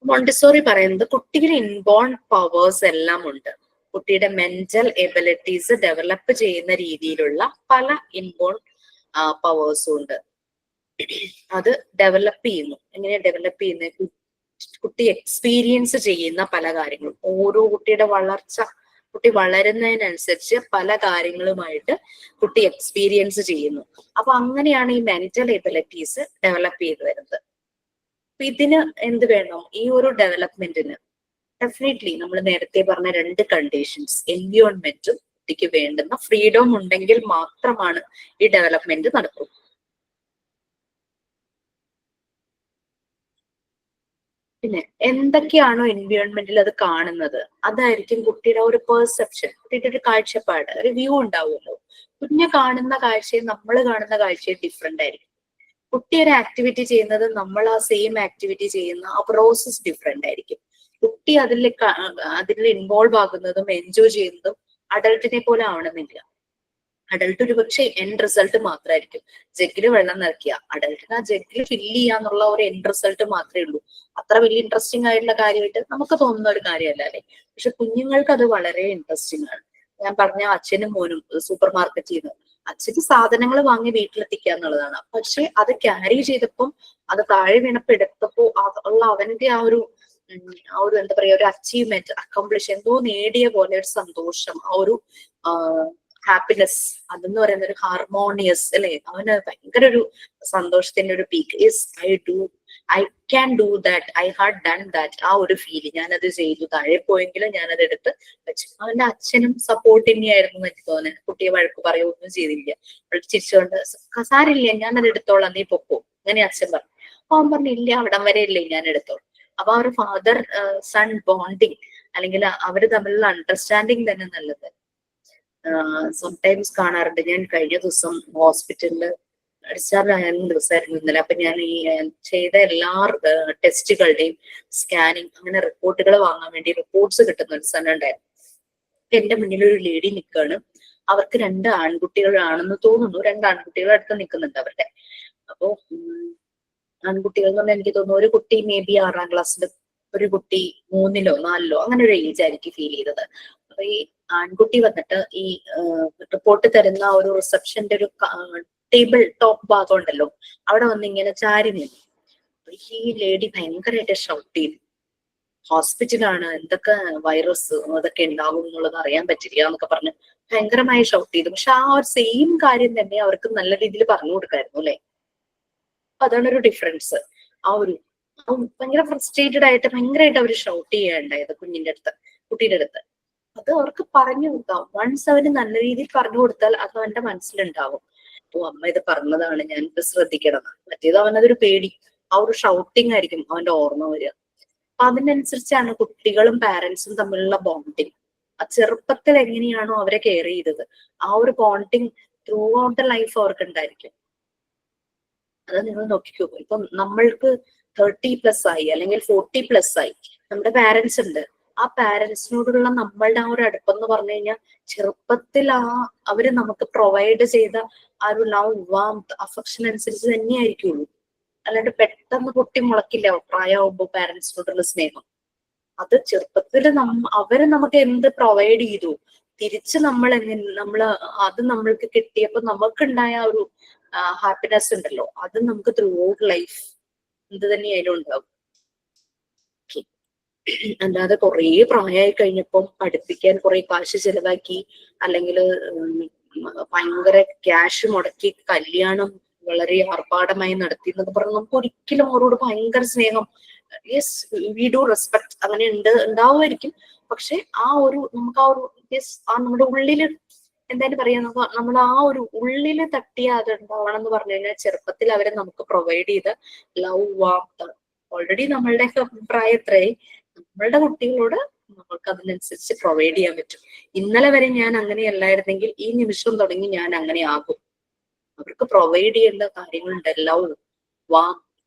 മോണ്ടിസോറി പറയുന്നത് കുട്ടിയുടെ ഇൻബോൺ പവേഴ്സ് എല്ലാം ഉണ്ട്. കുട്ടിയുടെ മെന്റൽ എബിലിറ്റീസ് ഡെവലപ്പ് ചെയ്യുന്ന രീതിയിലുള്ള പല ഇൻബോൺ പവേഴ്സും ഉണ്ട്. അത് ഡെവലപ്പ് ചെയ്യുന്നു. എങ്ങനെയാ ഡെവലപ്പ് ചെയ്യുന്നത്? കുട്ടി എക്സ്പീരിയൻസ് ചെയ്യുന്ന പല കാര്യങ്ങളും, ഓരോ കുട്ടിയുടെ വളർച്ച, കുട്ടി വളരുന്നതിനനുസരിച്ച് പല കാര്യങ്ങളുമായിട്ട് കുട്ടി എക്സ്പീരിയൻസ് ചെയ്യുന്നു. അപ്പൊ അങ്ങനെയാണ് ഈ മെന്റൽ എബിലിറ്റീസ് ഡെവലപ്പ് ചെയ്ത് വരുന്നത്. അപ്പൊ ഇതിന് എന്ത് വേണം? ഈ ഒരു ഡെവലപ്മെന്റിന് ഡെഫിനറ്റ്ലി നമ്മൾ നേരത്തെ പറഞ്ഞ രണ്ട് കണ്ടീഷൻസ്, എൻവിയോൺമെന്റും കുട്ടിക്ക് വേണ്ടുന്ന ഫ്രീഡം ഉണ്ടെങ്കിൽ മാത്രമാണ് ഈ ഡെവലപ്മെന്റ് നടക്കൂ. പിന്നെ എന്തൊക്കെയാണോ എൻവിയോൺമെന്റിൽ അത് കാണുന്നത്, അതായിരിക്കും കുട്ടിയുടെ ഒരു പെർസെപ്ഷൻ, കുട്ടിയുടെ ഒരു കാഴ്ചപ്പാട്, ഒരു വ്യൂ ഉണ്ടാവുമല്ലോ. കുഞ്ഞ് കാണുന്ന കാഴ്ചയും നമ്മൾ കാണുന്ന കാഴ്ചയും ഡിഫറെന്റ് ആയിരിക്കും. കുട്ടി ഒരു ആക്ടിവിറ്റി ചെയ്യുന്നത് നമ്മൾ ആ സെയിം ആക്ടിവിറ്റി ചെയ്യുന്ന ആ പ്രോസസ് ഡിഫറെന്റ് ആയിരിക്കും. കുട്ടി അതിൽ ഇൻവോൾവ് ആകുന്നതും എൻജോയ് ചെയ്യുന്നതും അഡൾട്ടിനെ പോലെ ആവണമെന്നില്ല. അഡൾട്ട് ഒരു പക്ഷേ എൻഡ് റിസൾട്ട് മാത്രമായിരിക്കും. ജഗ്ഗില് വെള്ളം നിറയ്ക്കുക, അഡൾട്ടിന് ആ ജഗ്ഗില് ഫില്ല് ചെയ്യാന്നുള്ള ഒരു എൻഡ് റിസൾട്ട് മാത്രമേ ഉള്ളൂ. അത്ര വലിയ ഇൻട്രസ്റ്റിംഗ് ആയിട്ടുള്ള കാര്യമായിട്ട് നമുക്ക് തോന്നുന്ന ഒരു കാര്യമല്ല അല്ലെ. പക്ഷെ കുഞ്ഞുങ്ങൾക്ക് അത് വളരെ ഇൻട്രസ്റ്റിംഗ് ആണ്. ഞാൻ പറഞ്ഞ അച്ഛനും മോനും സൂപ്പർ മാർക്കറ്റിൽ നിന്ന് അച്ഛന് സാധനങ്ങൾ വാങ്ങി വീട്ടിലെത്തിക്കുക എന്നുള്ളതാണ്. പക്ഷെ അത് ക്യാരി ചെയ്തപ്പം അത് താഴെ വീണപ്പോ എടുത്തപ്പോ ഉള്ള അവന്റെ ആ ഒരു എന്താ പറയാ ഒരു അച്ചീവ്മെന്റ്, അക്കംപ്ലിഷ്, എന്തോ നേടിയ പോലെ ഒരു സന്തോഷം, ആ ഒരു ഹാപ്പിനെസ്, അതെന്ന് പറയുന്ന ഒരു ഹാർമോണിയസ് അല്ലെ, അവന് ഭയങ്കര ഒരു സന്തോഷത്തിന്റെ ഒരു peak is I can do that, I had done that. ആ ഒരു ഫീല്, ഞാനത് ചെയ്തു, താഴെ പോയെങ്കിലും ഞാനത് എടുത്ത് വെച്ചു. അവന്റെ അച്ഛനും സപ്പോർട്ട് തന്നെയായിരുന്നു എനിക്ക് തോന്നുന്നത്. കുട്ടിയെ വഴക്ക് പറയുകയൊന്നും ചെയ്തില്ല, ചിരിച്ചുകൊണ്ട് സാരില്ല ഞാനത് എടുത്തോളാം, നീ പൊക്കോ, അങ്ങനെ അച്ഛൻ പറഞ്ഞു. അപ്പൊ അവൻ പറഞ്ഞു ഇല്ല, അവിടം വരെ ഇല്ലേ ഞാൻ എടുത്തോളാം. അപ്പൊ ആ ഒരു ഫാദർ സൺ ബോണ്ടിങ് അല്ലെങ്കിൽ അവര് തമ്മിലുള്ള അണ്ടർസ്റ്റാൻഡിങ് തന്നെ നല്ലത്. സംടൈംസ് കാണാറുണ്ട്. ഞാൻ കഴിഞ്ഞ ദിവസം ഹോസ്പിറ്റലില് ഡിസ്ചാർജ് ആയ ദിവസമായിരുന്നു ഇന്നലെ. അപ്പൊ ഞാൻ ഈ ചെയ്ത എല്ലാ ടെസ്റ്റുകളുടെയും സ്കാനിങ് അങ്ങനെ റിപ്പോർട്ടുകൾ വാങ്ങാൻ വേണ്ടി റിപ്പോർട്ട്സ് കിട്ടുന്ന ഒരു സ്ഥലം ഉണ്ടായിരുന്നു. എന്റെ മുന്നിൽ ഒരു ലേഡി നിൽക്കുകയാണ്. അവർക്ക് 2 ആൺകുട്ടികളാണെന്ന് തോന്നുന്നു. 2 ആൺകുട്ടികൾ അടുത്ത് നിൽക്കുന്നുണ്ട് അവരുടെ. അപ്പോ ആൺകുട്ടികൾ എന്ന് പറഞ്ഞാൽ എനിക്ക് തോന്നുന്നു ഒരു കുട്ടി മേ ബി 6ാം ക്ലാസ്സിൽ, ഒരു കുട്ടി 3ലോ 4ലോ അങ്ങനെ ഒരു ഏജ് ആയിരിക്കും ഫീൽ ചെയ്തത്. അപ്പൊ ഈ ആൺകുട്ടി വന്നിട്ട് ഈ റിപ്പോർട്ട് തരുന്ന ഒരു റിസപ്ഷന്റെ ഒരു ടേബിൾ ടോപ്പ് ഭാഗം ഉണ്ടല്ലോ, അവിടെ വന്ന് ഇങ്ങനെ ചാരി നിന്നു. ഈ ലേഡി ഭയങ്കരമായിട്ട് ഷൗട്ട് ചെയ്തു, ഹോസ്പിറ്റലാണ്, എന്തൊക്കെ വൈറസ് അതൊക്കെ ഉണ്ടാവും എന്നുള്ളത് അറിയാൻ പറ്റില്ല എന്നൊക്കെ പറഞ്ഞ് ഭയങ്കരമായി ഷൗട്ട് ചെയ്തു. പക്ഷെ ആ ഒരു സെയിം കാര്യം തന്നെ അവർക്ക് നല്ല രീതിയിൽ പറഞ്ഞു കൊടുക്കായിരുന്നു അല്ലെ. അപ്പൊ അതാണ് ഒരു ഡിഫറൻസ്. ആ ഒരു ഭയങ്കര ഫ്രസ്ട്രേറ്റഡ് ആയിട്ട് ഭയങ്കരമായിട്ട് അവർ ഷൗട്ട് ചെയ്യാനുണ്ടായത് കുട്ടിയുടെ അടുത്ത്. അത് അവർക്ക് പറഞ്ഞു കൊടുക്കാം. വൺസ് അവന് നല്ല രീതിയിൽ പറഞ്ഞു കൊടുത്താൽ അത് അവന്റെ മനസ്സിലുണ്ടാവും. ഓ അമ്മ ഇത് പറഞ്ഞതാണ്, ഞാൻ ഇത് ശ്രദ്ധിക്കണം. മറ്റേത് അവനതൊരു പേടി, ആ ഒരു ഷൗട്ടിങ് ആയിരിക്കും അവന്റെ ഓർമ്മ വരിക. അപ്പൊ അതിനനുസരിച്ചാണ് കുട്ടികളും പാരന്റ്സും തമ്മിലുള്ള ബോണ്ടിങ്. ആ ചെറുപ്പത്തിൽ എങ്ങനെയാണോ അവരെ കെയർ ചെയ്തത്, ആ ഒരു bonding through out the life അവർക്ക് ഉണ്ടായിരിക്കും. അത് നിങ്ങൾ നോക്കിക്കോ. ഇപ്പൊ നമ്മൾക്ക് 30+ ആയി അല്ലെങ്കിൽ 40+ ആയി, നമ്മുടെ പാരന്റ്സ് ഉണ്ട്. ആ പാരന്റ്സിനോടുള്ള നമ്മളുടെ ആ ഒരു അടുപ്പം എന്ന് പറഞ്ഞു കഴിഞ്ഞാൽ ചെറുപ്പത്തിൽ അവര് നമുക്ക് പ്രൊവൈഡ് ചെയ്ത ആ ഒരു ലവ്, വാംത്ത്, അഫെക്ഷൻ അനുസരിച്ച് തന്നെയായിരിക്കുള്ളൂ. അല്ലാണ്ട് പെട്ടെന്ന് പൊട്ടി മുളക്കില്ല പ്രായമാകുമ്പോ പാരന്റ്സിനോടുള്ള സ്നേഹം. അത് ചെറുപ്പത്തിൽ അവര് നമുക്ക് എന്ത് പ്രൊവൈഡ് ചെയ്തു, തിരിച്ച് അത് നമ്മൾക്ക് കിട്ടിയപ്പോ നമുക്കുണ്ടായ ഒരു ഹാപ്പിനെസ് ഉണ്ടല്ലോ, അത് നമുക്ക് ത്രൂ ഔട്ട് ലൈഫ് എന്ത് തന്നെയായാലും ഉണ്ടാവും. അല്ലാതെ കുറേ പ്രായമായി കഴിഞ്ഞപ്പം പഠിപ്പിക്കാൻ കുറെ കാശ് ചെലവാക്കി അല്ലെങ്കിൽ ഭയങ്കര ക്യാഷ് മുടക്കി കല്യാണം വളരെ ആർഭാടമായി നടത്തി എന്നൊക്കെ പറഞ്ഞ് നമുക്ക് ഒരിക്കലും അവരോട് ഭയങ്കര സ്നേഹം, യെസ് വി ഡു റെസ്പെക്ട്, അങ്ങനെ ഉണ്ടാവുമായിരിക്കും. പക്ഷെ നമുക്ക് ആ ഒരു യെസ് നമ്മുടെ ഉള്ളില് എന്തായാലും പറയാ, നമ്മൾ ആ ഒരു ഉള്ളില് തട്ടിയ അത് ഉണ്ടാവണം എന്ന് പറഞ്ഞു കഴിഞ്ഞാൽ ചെറുപ്പത്തിൽ അവരെ നമുക്ക് പ്രൊവൈഡ് ചെയ്ത ലവ്, വാർത്ത ഓൾറെഡി നമ്മളുടെ പ്രായത്രയായി നമ്മളുടെ കുട്ടികളോട് നമ്മൾക്ക് അതിനനുസരിച്ച് പ്രൊവൈഡ് ചെയ്യാൻ പറ്റും. ഇന്നലെ വരെ ഞാൻ അങ്ങനെയല്ലായിരുന്നെങ്കിൽ ഈ നിമിഷം തുടങ്ങി ഞാൻ അങ്ങനെ ആകും. അവർക്ക് പ്രൊവൈഡ് ചെയ്യേണ്ട കാര്യങ്ങളുണ്ട്. Love, warm,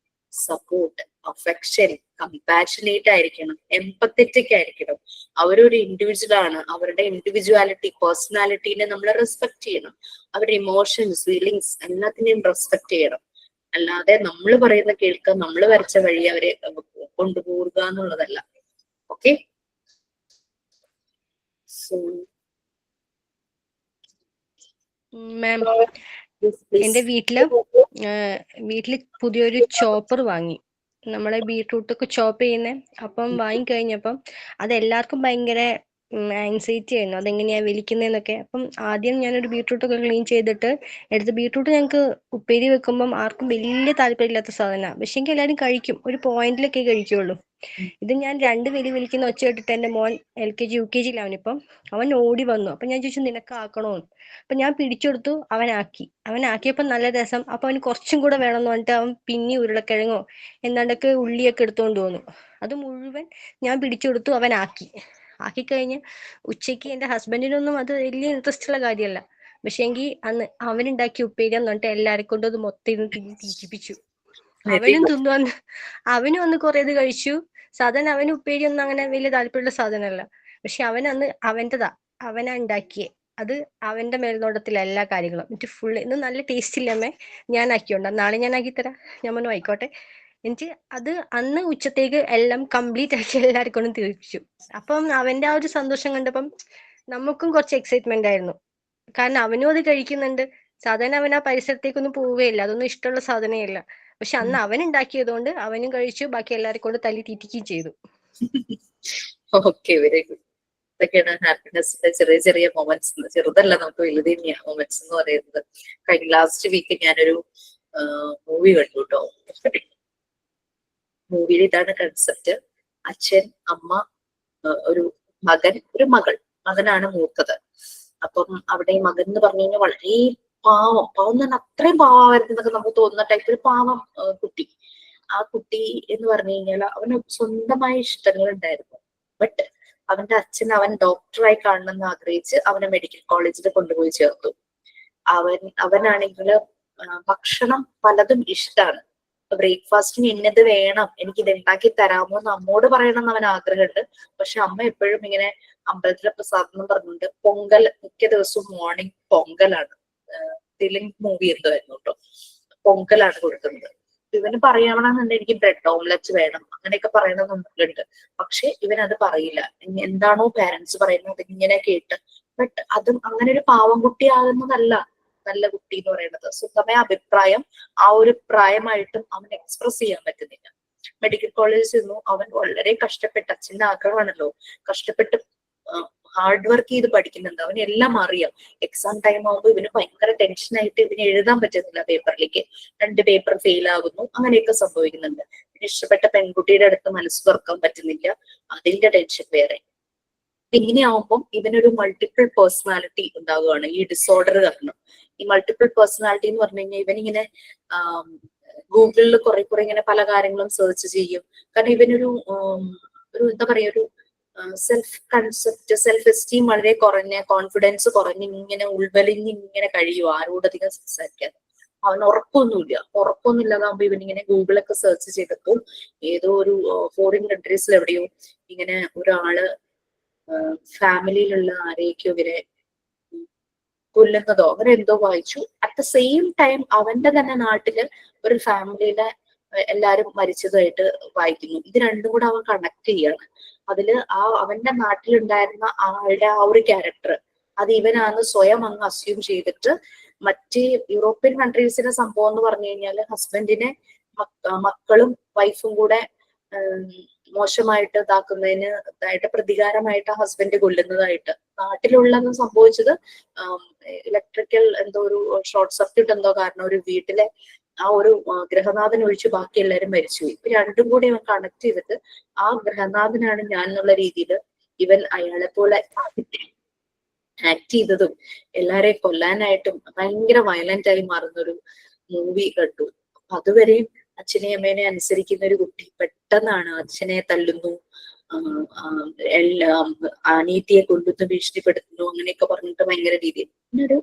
support, affection, compassionate ആയിരിക്കണം, എംപത്തറ്റിക് ആയിരിക്കണം. അവരൊരു ഇൻഡിവിജ്വൽ ആണ്. അവരുടെ ഇൻഡിവിജ്വാലിറ്റി, പേഴ്സണാലിറ്റീനെ നമ്മൾ റെസ്പെക്ട് ചെയ്യണം. അവരുടെ ഇമോഷൻസ്, ഫീലിങ്സ് എല്ലാത്തിനെയും റെസ്പെക്ട് ചെയ്യണം. അല്ലാതെ നമ്മൾ പറയുന്ന കേൾക്കുക, നമ്മൾ വരച്ച വഴി അവരെ കൊണ്ടുപോകുക എന്നുള്ളതല്ല. ഓക്കെ, സോ മാം, എന്റെ വീട്ടില് പുതിയൊരു ചോപ്പർ വാങ്ങി. നമ്മളെ ബീട്രൂട്ടൊക്കെ ചോപ്പ് ചെയ്യുന്നേ. അപ്പം വാങ്ങിക്കഴിഞ്ഞപ്പം അത് എല്ലാവർക്കും ഭയങ്കര ആൻസൈറ്റി ആയിരുന്നു, അതെങ്ങനെയാ വലിക്കുന്നതെന്നൊക്കെ. അപ്പം ആദ്യം ഞാനൊരു ബീട്രൂട്ടൊക്കെ ക്ലീൻ ചെയ്തിട്ട് ബീട്രൂട്ട് ഞങ്ങൾക്ക് ഉപ്പേരി വെക്കുമ്പം ആർക്കും വലിയ താല്പര്യമില്ലാത്ത സാധനമാണ്. പക്ഷെ എങ്കിൽ എല്ലാവരും കഴിക്കും, ഒരു പോയിന്റിലൊക്കെ കഴിക്കുള്ളൂ. ഇത് ഞാൻ 2 വലി വലിക്കുന്ന ഒച്ച കേട്ടിട്ട് എന്റെ മോൻ LKG UKG അവനിപ്പം അവൻ ഓടി വന്നു. അപ്പൊ ഞാൻ ചോദിച്ചു നിനക്ക് ആക്കണോന്ന്. അപ്പൊ ഞാൻ പിടിച്ചെടുത്തു, അവനാക്കിയപ്പോ നല്ല രസം. അപ്പൊ അവന് കുറച്ചും കൂടെ വേണമെന്ന് പറഞ്ഞിട്ട് അവൻ പിന്നെ ഉരുളക്കിഴങ്ങോ എന്താണ്ടൊക്കെ ഉള്ളിയൊക്കെ എടുത്തോണ്ട് വന്നു. അത് മുഴുവൻ ഞാൻ പിടിച്ചെടുത്തു, ആക്കി കഴിഞ്ഞ് ഉച്ചയ്ക്ക് എന്റെ ഹസ്ബൻഡിനൊന്നും അത് വലിയ ഇൻട്രസ്റ്റ് ഉള്ള കാര്യമല്ല. പക്ഷെ എങ്കിൽ അന്ന് അവനുണ്ടാക്കി ഉപ്പേരിയെന്ന് പറഞ്ഞിട്ട് എല്ലാരെ കൊണ്ടും അത് മൊത്തം ഇരുന്ന് തീറ്റിപ്പിച്ചു. അവനും അന്ന് കുറെ ഇത് കഴിച്ചു. സാധാരണ അവന് ഉപ്പേരി ഒന്നും അങ്ങനെ വലിയ താല്പര്യമുള്ള സാധനമല്ല. പക്ഷെ അവനന്ന് അവനാ ഉണ്ടാക്കിയേ. അത് അവന്റെ മേൽനോട്ടത്തില എല്ലാ കാര്യങ്ങളും. എന്നിട്ട് ഫുള്ള് ഇന്ന് നല്ല ടേസ്റ്റ് ഇല്ലമ്മേ, ഞാൻ ആക്കിയോണ്ടാ, നാളെ ഞാൻ ആക്കി തരാം. ഞാൻ പറഞ്ഞു ആയിക്കോട്ടെ. എനിക്ക് അത് അന്ന് ഉച്ചത്തേക്ക് എല്ലാം കംപ്ലീറ്റ് ആക്കി എല്ലാവർക്കും കൊണ്ടും തീർച്ചു. അപ്പം അവന്റെ ആ ഒരു സന്തോഷം കണ്ടപ്പം നമുക്കും കുറച്ച് എക്സൈറ്റ്മെന്റ് ആയിരുന്നു. കാരണം അവനും അത് കഴിക്കുന്നുണ്ട്. സാധാരണ അവൻ ആ പരിസരത്തേക്കൊന്നും പോവുകയില്ല, അതൊന്നും ഇഷ്ടമുള്ള സാധനമല്ല. പക്ഷെ അന്ന് അവൻ ഉണ്ടാക്കിയത് കൊണ്ട് അവനും കഴിച്ചു, ബാക്കി എല്ലാവരും കൊണ്ട് തല്ലി തീറ്റിക്കുകയും ചെയ്തു. Okay, very good. ഇതൊക്കെയാണ് ഹാപ്പിനെസിന്റെ ചെറിയ ചെറിയ മൊമെന്റ്സ്. ചെറുതല്ല, നമുക്ക് വലുത് മൊമെന്റ്സ് എന്ന് പറയുന്നത്. കഴിഞ്ഞ ലാസ്റ്റ് വീക്ക് ഞാനൊരു മൂവി കണ്ടു കേട്ടോ. മൂവിയിൽ ഇതാണ് കൺസെപ്റ്റ്. അച്ഛൻ, അമ്മ, ഒരു മകൻ, ഒരു മകൾ. മകനാണ് മൂത്തത്. അപ്പം അവിടെ ഈ മകൻ എന്ന് പറഞ്ഞു കഴിഞ്ഞാൽ വളരെ പാവം എന്ന് പറഞ്ഞാൽ അത്രയും പാവമായിരുന്നൊക്കെ നമുക്ക് തോന്നുന്ന ടൈപ്പിൽ പാവം കുട്ടി. ആ കുട്ടി എന്ന് പറഞ്ഞു കഴിഞ്ഞാൽ അവന് സ്വന്തമായ ഇഷ്ടങ്ങൾ ഉണ്ടായിരുന്നു. ബട്ട് അവന്റെ അച്ഛൻ അവൻ ഡോക്ടറായി കാണണമെന്ന് ആഗ്രഹിച്ച് അവനെ മെഡിക്കൽ കോളേജിൽ കൊണ്ടുപോയി ചേർത്തു. അവനാണെങ്കിൽ ഭക്ഷണം പലതും ഇഷ്ടമാണ്. ബ്രേക്ക്ഫാസ്റ്റിന് ഇന്നത് വേണം, എനിക്ക് ഇത് ഉണ്ടാക്കി തരാമോ എന്ന് അമ്മോട് പറയണം എന്ന് അവൻ ആഗ്രഹമുണ്ട്. പക്ഷെ അമ്മ എപ്പോഴും ഇങ്ങനെ അമ്പലത്തിലെ പ്രസാദം എന്ന് പറഞ്ഞുകൊണ്ട് പൊങ്കൽ, മിക്ക ദിവസവും മോർണിംഗ് പൊങ്കലാണ്. തെലുങ്ക് മൂവി എന്തായിരുന്നു കേട്ടോ, പൊങ്കലാണ് കൊടുക്കുന്നത്. ഇവന് പറയണമെന്നുണ്ട് എനിക്ക് ബ്രെഡ് ഓംലെറ്റ് വേണം, അങ്ങനെയൊക്കെ പറയണമെന്നുണ്ട്. പക്ഷെ ഇവൻ അത് പറയില്ല. എന്താണോ പാരന്റ്സ് പറയുന്നത് ഇങ്ങനെ കേട്ട്. ബട്ട് അതും അങ്ങനെ ഒരു പാവം കുട്ടി ആകുന്നതല്ല നല്ല കുട്ടി എന്ന് പറയുന്നത്. സ്വന്തമായ അഭിപ്രായം ആ ഒരു പ്രായമായിട്ടും അവൻ എക്സ്പ്രസ് ചെയ്യാൻ പറ്റുന്നില്ല. മെഡിക്കൽ കോളേജിൽ ചെന്നു. അവൻ വളരെ കഷ്ടപ്പെട്ട്, അച്ഛന്റെ ആഗ്രഹമാണല്ലോ, കഷ്ടപ്പെട്ട് ഹാർഡ് വർക്ക് ചെയ്ത് പഠിക്കുന്നുണ്ട്. അവന് എല്ലാം അറിയാം. എക്സാം ടൈം ആകുമ്പോൾ ഇവന് ഭയങ്കര ടെൻഷനായിട്ട് ഇവന് എഴുതാൻ പറ്റുന്നില്ല പേപ്പറിലേക്ക്. 2 പേപ്പർ ഫെയിൽ ആകുന്നു, അങ്ങനെയൊക്കെ സംഭവിക്കുന്നുണ്ട്. പിന്നെ ഇഷ്ടപ്പെട്ട പെൺകുട്ടിയുടെ അടുത്ത് മനസ്സ് തുറക്കാൻ പറ്റുന്നില്ല, അതിന്റെ ടെൻഷൻ വേറെ. ഇങ്ങനെയാവുമ്പം ഇവനൊരു മൾട്ടിപ്പിൾ പേഴ്സണാലിറ്റി ഉണ്ടാവുകയാണ് ഈ ഡിസോർഡർ കാരണം. ഈ മൾട്ടിപ്പിൾ പേഴ്സണാലിറ്റി എന്ന് പറഞ്ഞു കഴിഞ്ഞാൽ ഇവനിങ്ങനെ ഗൂഗിളിൽ കുറെ ഇങ്ങനെ പല കാര്യങ്ങളും സെർച്ച് ചെയ്യും. കാരണം ഇവനൊരു എന്താ പറയാ, ഒരു സെൽഫ് കൺസെപ്റ്റ്, സെൽഫ് എസ്റ്റീം വളരെ കുറഞ്ഞ, കോൺഫിഡൻസ് കുറഞ്ഞ് ഇങ്ങനെ ഉൾവലിഞ്ഞ് ഇങ്ങനെ കഴിയും ആരോടധികം സംസാരിക്കാതെ. അവന് ഉറപ്പൊന്നുമില്ലാതാകുമ്പോ ഇവനിങ്ങനെ ഗൂഗിളൊക്കെ സെർച്ച് ചെയ്തപ്പോൾ ഏതോ ഒരു ഫോറിൻ കൺട്രീസിൽ എവിടെയോ ഇങ്ങനെ ഒരാള് ഫാമിലിയിലുള്ള ആരെയൊക്കെ ഇവരെ കൊല്ലുന്നതോ അങ്ങനെ എന്തോ വായിച്ചു. അറ്റ് ദ സെയിം ടൈം അവന്റെ തന്നെ നാട്ടില് ഒരു ഫാമിലിയിലെ എല്ലാരും മരിച്ചതായിട്ട് വായിക്കുന്നു. ഇത് രണ്ടും കൂടെ അവൻ കണക്ട് ചെയ്യാണ്. അതില് അവന്റെ നാട്ടിലുണ്ടായിരുന്ന ആളുടെ ആ ഒരു ക്യാരക്ടർ അത് ഇവനാണ് സ്വയം അങ്ങ് അസ്യൂം ചെയ്തിട്ട് മറ്റ് യൂറോപ്യൻ കൺട്രീസിലെ സംഭവം എന്ന് പറഞ്ഞു കഴിഞ്ഞാൽ ഹസ്ബൻഡിനെ മക്കളും വൈഫും കൂടെ മോശമായിട്ട് ഇതാക്കുന്നതിന് ഇതായിട്ട് പ്രതികാരമായിട്ട് ഹസ്ബൻഡ് കൊല്ലുന്നതായിട്ട്. നാട്ടിലുള്ളത് സംഭവിച്ചത് ഇലക്ട്രിക്കൽ എന്തോ ഒരു ഷോർട്ട് സർക്യൂട്ട് എന്തോ കാരണം ഒരു വീട്ടിലെ ആ ഒരു ഗ്രഹനാഥൻ ഒഴിച്ച് ബാക്കി എല്ലാവരും മരിച്ചുപോയി. ഇപ്പൊ രണ്ടും കൂടി ഇവൻ കണക്ട് ചെയ്തിട്ട് ആ ഗ്രഹനാഥനാണ് ഞാൻ എന്നുള്ള രീതിയിൽ ഇവൻ അയാളെ പോലെ ആക്ട് ചെയ്തതും എല്ലാരെയും കൊല്ലാനായിട്ടും ഭയങ്കര വയലന്റ് ആയി മാറുന്ന ഒരു മൂവി കണ്ടു. അതുവരെയും അച്ഛനെയും അമ്മേനെ അനുസരിക്കുന്ന ഒരു കുട്ടി പെട്ടെന്നാണ് അച്ഛനെ തല്ലുന്നു, അനീതിയെ കൊണ്ടുവന്ന് ഭീഷണിപ്പെടുത്തുന്നു, അങ്ങനെയൊക്കെ പറഞ്ഞിട്ട് ഭയങ്കര രീതിയിൽ. പിന്നൊരു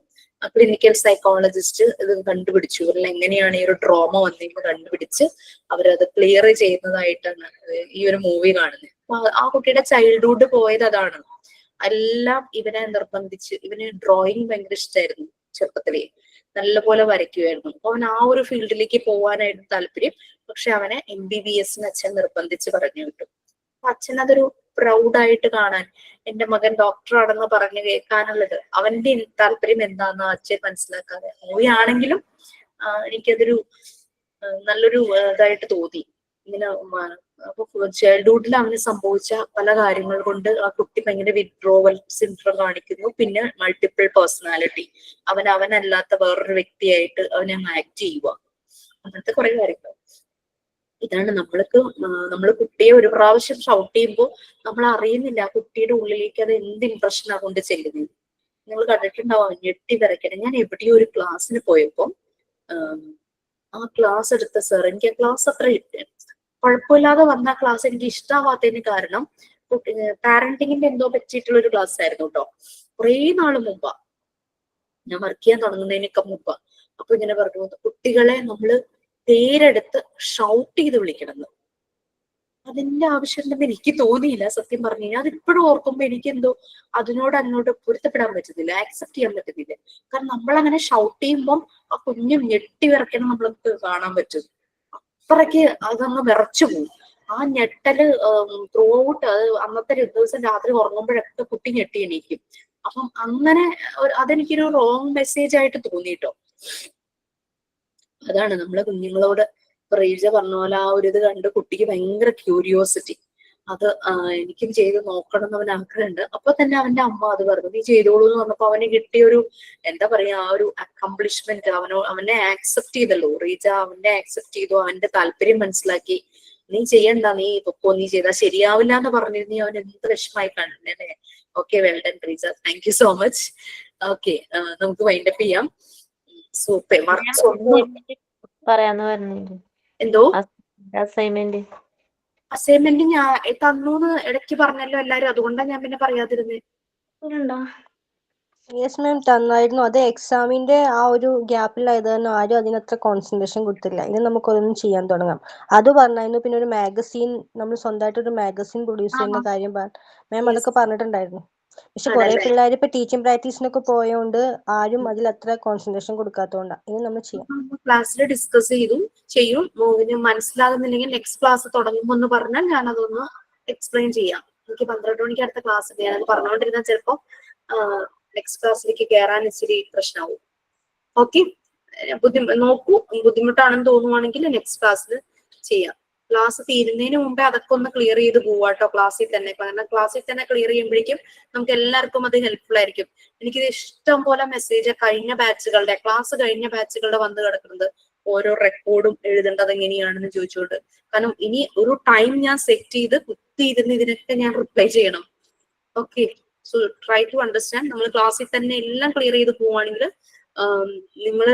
ക്ലിനിക്കൽ സൈക്കോളജിസ്റ്റ് ഇത് കണ്ടുപിടിച്ചു. ഇവരിൽ എങ്ങനെയാണ് ഈ ഒരു ട്രോമ വന്നതെന്ന് കണ്ടുപിടിച്ച് അവരത് ക്ലിയർ ചെയ്യുന്നതായിട്ടാണ് ഈ ഒരു മൂവി കാണുന്നത്. ആ കുട്ടിയുടെ ചൈൽഡ്ഹുഡ് പോയത് അതാണ്. എല്ലാം ഇവനെ നിർബന്ധിച്ച്, ഇവന് ഡ്രോയിങ് ഭയങ്കര ഇഷ്ടമായിരുന്നു, ചെറുപ്പത്തിലേ നല്ലപോലെ വരയ്ക്കുമായിരുന്നു. അപ്പൊ അവൻ ആ ഒരു ഫീൽഡിലേക്ക് പോകാനായിരുന്നു താല്പര്യം. പക്ഷെ അവനെ MBBS അച്ഛൻ നിർബന്ധിച്ച് പറഞ്ഞു വിട്ടു. അപ്പൊ അച്ഛൻ അതൊരു പ്രൗഡായിട്ട് കാണാൻ, എന്റെ മകൻ ഡോക്ടറാണെന്ന് പറഞ്ഞു കേൾക്കാനുള്ളത് അവന്റെ താല്പര്യം എന്താണെന്ന് അച്ഛൻ മനസ്സിലാക്കാതെ മൂവി ആണെങ്കിലും എനിക്കതൊരു നല്ലൊരു ഇതായിട്ട് തോന്നി. ഇങ്ങനെ അപ്പൊ ചൈൽഡ്ഹുഡിൽ അവന് സംഭവിച്ച പല കാര്യങ്ങൾ കൊണ്ട് ആ കുട്ടി ഭയങ്കര വിഡ്രോവൽ സിൻഡ്രോം കാണിക്കുന്നു. പിന്നെ മൾട്ടിപ്പിൾ പേഴ്സണാലിറ്റി, അവനല്ലാത്ത വേറൊരു വ്യക്തിയായിട്ട് അവനെ ആക്ട് ചെയ്യുക, അങ്ങനത്തെ കുറെ കാര്യങ്ങൾ. ഇതാണ് നമ്മൾ കുട്ടിയെ ഒരു പ്രാവശ്യം ഷൗട്ട് ചെയ്യുമ്പോൾ നമ്മൾ അറിയുന്നില്ല ആ കുട്ടിയുടെ ഉള്ളിലേക്ക് അത് എന്ത് ഇംപ്രഷനാ കൊണ്ട് ചെല്ലുന്നത്. നിങ്ങൾ കണ്ടിട്ടുണ്ടാവും ഞെട്ടി വരയ്ക്കണം. ഞാൻ എവിടെയോ ഒരു ക്ലാസ്സിന് പോയപ്പോ ആ ക്ലാസ് എടുത്ത സാർ, എനിക്ക് ആ ക്ലാസ് അത്ര കുഴപ്പമില്ലാതെ വന്ന ക്ലാസ് എനിക്ക് ഇഷ്ടാവാത്തതിന് കാരണം പാരന്റിങ്ങിന്റെ എന്തോ പറ്റിയിട്ടുള്ള ഒരു ക്ലാസ് ആയിരുന്നു കേട്ടോ. കുറേ നാള് മുമ്പാ, ഞാൻ വർക്ക് ചെയ്യാൻ തുടങ്ങുന്നതിനൊക്കെ മുമ്പാ. അപ്പൊ ഇങ്ങനെ പറഞ്ഞു കുട്ടികളെ നമ്മള് പേരെടുത്ത് ഷൗട്ട് ചെയ്ത് വിളിക്കണം. അതിന്റെ ആവശ്യമുണ്ടെന്ന് എനിക്ക് തോന്നിയില്ല സത്യം പറഞ്ഞു കഴിഞ്ഞാൽ. അതിപ്പോഴും ഓർക്കുമ്പോ എനിക്ക് എന്തോ അതിനോട് പൊരുത്തപ്പെടാൻ പറ്റുന്നില്ല, ആക്സെപ്റ്റ് ചെയ്യാൻ പറ്റുന്നില്ല. കാരണം നമ്മളങ്ങനെ ഷൗട്ട് ചെയ്യുമ്പോൾ ആ കുഞ്ഞ് ഞെട്ടി വിറയ്ക്കണം നമ്മൾക്ക് കാണാൻ പറ്റും. അത്രയ്ക്ക് അതങ്ങ് വിറച്ചു പോകും. ആ ഞെട്ടല് ത്രൂ ഔട്ട് അന്നത്തെ ദിവസം രാത്രി ഉറങ്ങുമ്പോഴൊക്കെ കുട്ടി ഞെട്ടി എണീക്കും. അപ്പം അങ്ങനെ അതെനിക്കൊരു റോങ് മെസ്സേജ് ആയിട്ട് തോന്നിട്ടോ. അതാണ് നമ്മളെ കുഞ്ഞുങ്ങളോട് റീജ പറഞ്ഞ പോലെ ആ ഒരു ഇത് കണ്ട് കുട്ടിക്ക് ഭയങ്കര ക്യൂരിയോസിറ്റി. അത് എനിക്കും ചെയ്ത് നോക്കണം എന്ന് അവൻ ആഗ്രഹമുണ്ട്. അപ്പൊ തന്നെ അവന്റെ അമ്മ അത് പറഞ്ഞു, നീ ചെയ്തോളൂ എന്ന് പറഞ്ഞപ്പോ അവന് കിട്ടിയൊരു എന്താ പറയാ ആ ഒരു അക്കംപ്ലിഷ്മെന്റ്. അവനെ ആക്സെപ്റ്റ് ചെയ്തല്ലോ റീജ, അവന്റെ ആക്സെപ്റ്റ് ചെയ്തു, അവന്റെ താല്പര്യം മനസ്സിലാക്കി. നീ ചെയ്യണ്ട, നീ പൊക്കോ, നീ ചെയ്താൽ ശരിയാവില്ല എന്ന് പറഞ്ഞിരുന്നീ അവൻ എന്ത് വിഷമായി കണ്ടല്ലേ. Okay, well done Reeja, thank you so much. Okay, നമുക്ക് വൈൻഡപ്പ് ചെയ്യാം. സൂപ്പർ മാർക്സ് പറയാന്ന് പറഞ്ഞില്ലേ എന്തോ അസൈൻമെന്റ്? അസൈൻമെന്റ് ഞാൻ തന്നൂന്ന് ഇടയ്ക്ക് പറഞ്ഞല്ലോ എല്ലാരും, അതുകൊണ്ടാണ് ഞാൻ പിന്നെ പറയാതിരുന്നത്. യെസ് മാം, തന്നായിരുന്നു. അത് എക്സാമിന്റെ ആ ഒരു ഗ്യാപ്പിലായത് കാരണം ആരും അതിനത്ര കോൺസെൻട്രേഷൻ കൊടുത്തില്ല. ഇനി നമുക്ക് ഓരോന്നും ചെയ്യാൻ തുടങ്ങാം. അത് പറഞ്ഞായിരുന്നു. പിന്നെ ഒരു മാഗസീൻ, നമ്മൾ സ്വന്തമായിട്ട് ഒരു മാഗസീൻ പ്രൊഡ്യൂസ് ചെയ്യുന്ന കാര്യം മാം അതൊക്കെ പറഞ്ഞിട്ടുണ്ടായിരുന്നു. പക്ഷെ കുറെ പിള്ളേർ ഇപ്പൊ ടീച്ചിങ് പ്രാക്ടീസിനൊക്കെ പോയോണ്ട് ആരും അതിൽ അത്ര കോൺസെൻട്രേഷൻ കൊടുക്കാത്തതുകൊണ്ടാണ്. ഇനി നമ്മൾ ചെയ്യാം. ക്ലാസ്സിൽ ഡിസ്കസ് ചെയ്യും. മനസ്സിലാകുന്നില്ലെങ്കിൽ നെക്സ്റ്റ് ക്ലാസ് തുടങ്ങുമ്പോൾ എന്ന് പറഞ്ഞാൽ ഞാൻ അതൊന്ന് എക്സ്പ്ലെയിൻ ചെയ്യാം. എനിക്ക് 12 മണിക്ക് അടുത്ത ക്ലാസ് ഉണ്ട്. ഞാനത് പറഞ്ഞുകൊണ്ടിരുന്നാൽ ചിലപ്പോൾ നെക്സ്റ്റ് ക്ലാസ്സിലേക്ക് കയറാൻ ഇച്ചിരി പ്രശ്നമാവും. ഓക്കെ, നോക്കൂ, ബുദ്ധിമുട്ടാണെന്ന് തോന്നുവാണെങ്കിൽ നെക്സ്റ്റ് ക്ലാസ്സിൽ ചെയ്യാം. ക്ലാസ് തീരുന്നതിന് മുമ്പേ അതൊക്കെ ഒന്ന് ക്ലിയർ ചെയ്ത് പോവാട്ടോ ക്ലാസ്സിൽ തന്നെ. കാരണം ക്ലാസ്സിൽ തന്നെ ക്ലിയർ ചെയ്യുമ്പോഴേക്കും നമുക്ക് എല്ലാവർക്കും അത് ഹെൽപ്ഫുൾ ആയിരിക്കും. എനിക്കിത് ഇഷ്ടം പോലെ മെസ്സേജ് കഴിഞ്ഞ ബാച്ചുകളുടെ വന്ന് കിടക്കുന്നത്, ഓരോ റെക്കോർഡും എഴുതേണ്ടത് എങ്ങനെയാണെന്ന് ചോദിച്ചുകൊണ്ട്. കാരണം ഇനി ഒരു ടൈം ഞാൻ സെറ്റ് ചെയ്ത് കുത്തിയിരുന്ന് ഇതിനൊക്കെ ഞാൻ റിപ്ലൈ ചെയ്യണം. Okay, so try to understand. നമ്മൾ ക്ലാസ്സിൽ തന്നെ എല്ലാം ക്ലിയർ ചെയ്ത് പോവുകയാണെങ്കിൽ നിങ്ങൾ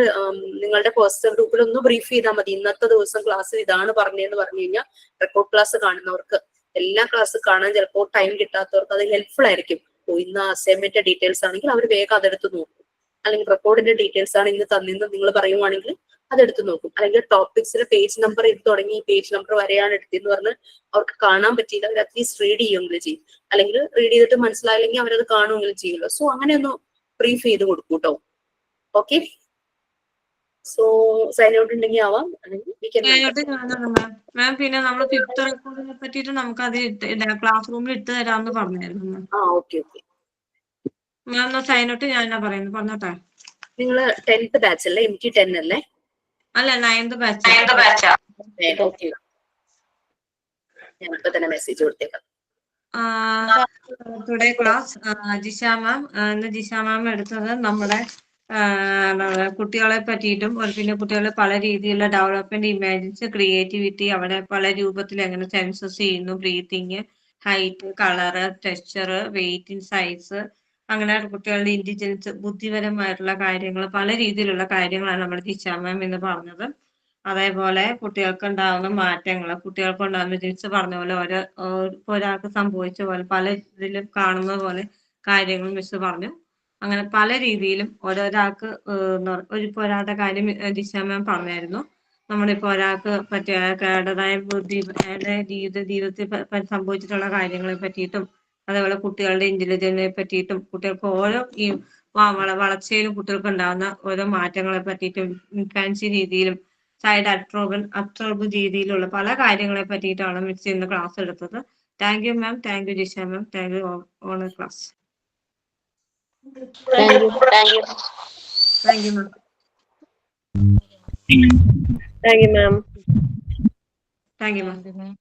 നിങ്ങളുടെ പേഴ്സണൽ ഗ്രൂപ്പിൽ ഒന്ന് ബ്രീഫ് ചെയ്താൽ മതി. ഇന്നത്തെ ദിവസം ക്ലാസ്സിൽ ഇതാണ് പറഞ്ഞതെന്ന് പറഞ്ഞു കഴിഞ്ഞാൽ റെക്കോർഡ് ക്ലാസ് കാണുന്നവർക്ക്, എല്ലാ ക്ലാസ് കാണാൻ ചിലപ്പോൾ ടൈം കിട്ടാത്തവർക്ക് അത് ഹെൽപ്ഫുൾ ആയിരിക്കും. ഇന്ന് അസൈൻമെന്റ് ഡീറ്റെയിൽസ് ആണെങ്കിൽ അവർ വേഗം അതെടുത്ത് നോക്കും. അല്ലെങ്കിൽ റെക്കോർഡിന്റെ ഡീറ്റെയിൽസ് ആണ് ഇന്ന് തന്നിന്ന് നിങ്ങൾ പറയുവാണെങ്കിൽ അതെടുത്ത് നോക്കും. അല്ലെങ്കിൽ ടോപ്പിക്സിലെ പേജ് നമ്പർ ഇത് തുടങ്ങി ഈ പേജ് നമ്പർ വരെയാണ് എടുത്തതെന്ന് പറഞ്ഞ് അവർക്ക് കാണാൻ പറ്റിയില്ല, അവർ അറ്റ്ലീസ്റ്റ് റീഡ് ചെയ്യുമെങ്കിലും ചെയ്യും. അല്ലെങ്കിൽ റീഡ് ചെയ്തിട്ട് മനസ്സിലായില്ലെങ്കിൽ അവരത് കാണുമെങ്കിലും ചെയ്യുമല്ലോ. സോ അങ്ങനെ ഒന്ന് ബ്രീഫ് ചെയ്ത് കൊടുക്കൂ കേട്ടോ. ഓക്കെ, സോ സൈൻ ഔട്ട് ഉണ്ടെങ്കിൽ ആവാം. മാം പിന്നെ നമ്മൾ ഫിഫ്ത്ത് റെക്കോർഡിനെ പറ്റിയിട്ട് നമുക്ക് അത് ക്ലാസ് റൂമിൽ ഇട്ട് തരാമെന്ന് പറഞ്ഞായിരുന്നു. ഓക്കെ മാം സൈൻ ഔട്ട് ഞാനാ പറയുന്നത്, പറഞ്ഞോട്ടെ. നിങ്ങൾ 10th ബാച്ച് അല്ലേ? MT 10 അല്ലേ? അല്ല, 9th ബാച്ച്. ഓക്കെ, ഞാൻ ഇപ്പൊ തന്നെ മെസ്സേജ് കൊടുത്തേക്കാം. ടുഡേ ക്ലാസ് ജിഷ മാം. ഇന്ന് ജിഷ മാം എടുത്തത് നമ്മുടെ കുട്ടികളെ പറ്റിയിട്ടും പിന്നെ കുട്ടികളെ പല രീതിയിലുള്ള ഡെവലപ്മെന്റ്, ഇമാജിൻസ്, ക്രിയേറ്റിവിറ്റി, അവിടെ പല രൂപത്തിൽ എങ്ങനെ സെൻസസ് ചെയ്യുന്നു, breathing, height, colour, texture, weight, size, അങ്ങനെ കുട്ടികളുടെ ഇന്റലിജൻസ്, ബുദ്ധിപരമായിട്ടുള്ള കാര്യങ്ങൾ, പല രീതിയിലുള്ള കാര്യങ്ങളാണ് നമ്മൾ ജിഷ മാം എന്ന് പറഞ്ഞത്. അതേപോലെ കുട്ടികൾക്ക് ഉണ്ടാകുന്ന മാറ്റങ്ങൾ, കുട്ടികൾക്ക് ഉണ്ടാകുന്ന ജിൻസ് പറഞ്ഞ പോലെ ഒരാൾക്ക് സംഭവിച്ച പോലെ പല ഇതിലും കാണുന്ന പോലെ കാര്യങ്ങൾ മിസ് പറഞ്ഞു. അങ്ങനെ പല രീതിയിലും ഓരോരാൾക്ക് ഇപ്പൊ ഒരാളുടെ കാര്യം ദിശ മാം പറഞ്ഞായിരുന്നു. നമ്മളിപ്പോ ഒരാൾക്ക് പറ്റിയ അയാളുടേതായ ജീവിതത്തിൽ സംഭവിച്ചിട്ടുള്ള കാര്യങ്ങളെ പറ്റിയിട്ടും, അതേപോലെ കുട്ടികളുടെ ഇന്റലിജൻസിനെ പറ്റിയിട്ടും, കുട്ടികൾക്ക് ഓരോ ഈ വളർച്ചയിലും കുട്ടികൾക്ക് ഉണ്ടാകുന്ന ഓരോ മാറ്റങ്ങളെ പറ്റിയിട്ടും, ഫാൻസി രീതിയിലും സൈഡ് അബ്സോർബ് രീതിയിലുള്ള പല കാര്യങ്ങളെ പറ്റിയിട്ടാണ് മിസ് ഇന്ന് ക്ലാസ് എടുത്തത്. Thank you ma'am, thank you Jisha ma'am, thank you on class. Thank you. Thank you, ma'am. Thank you, ma'am. Thank you, ma'am.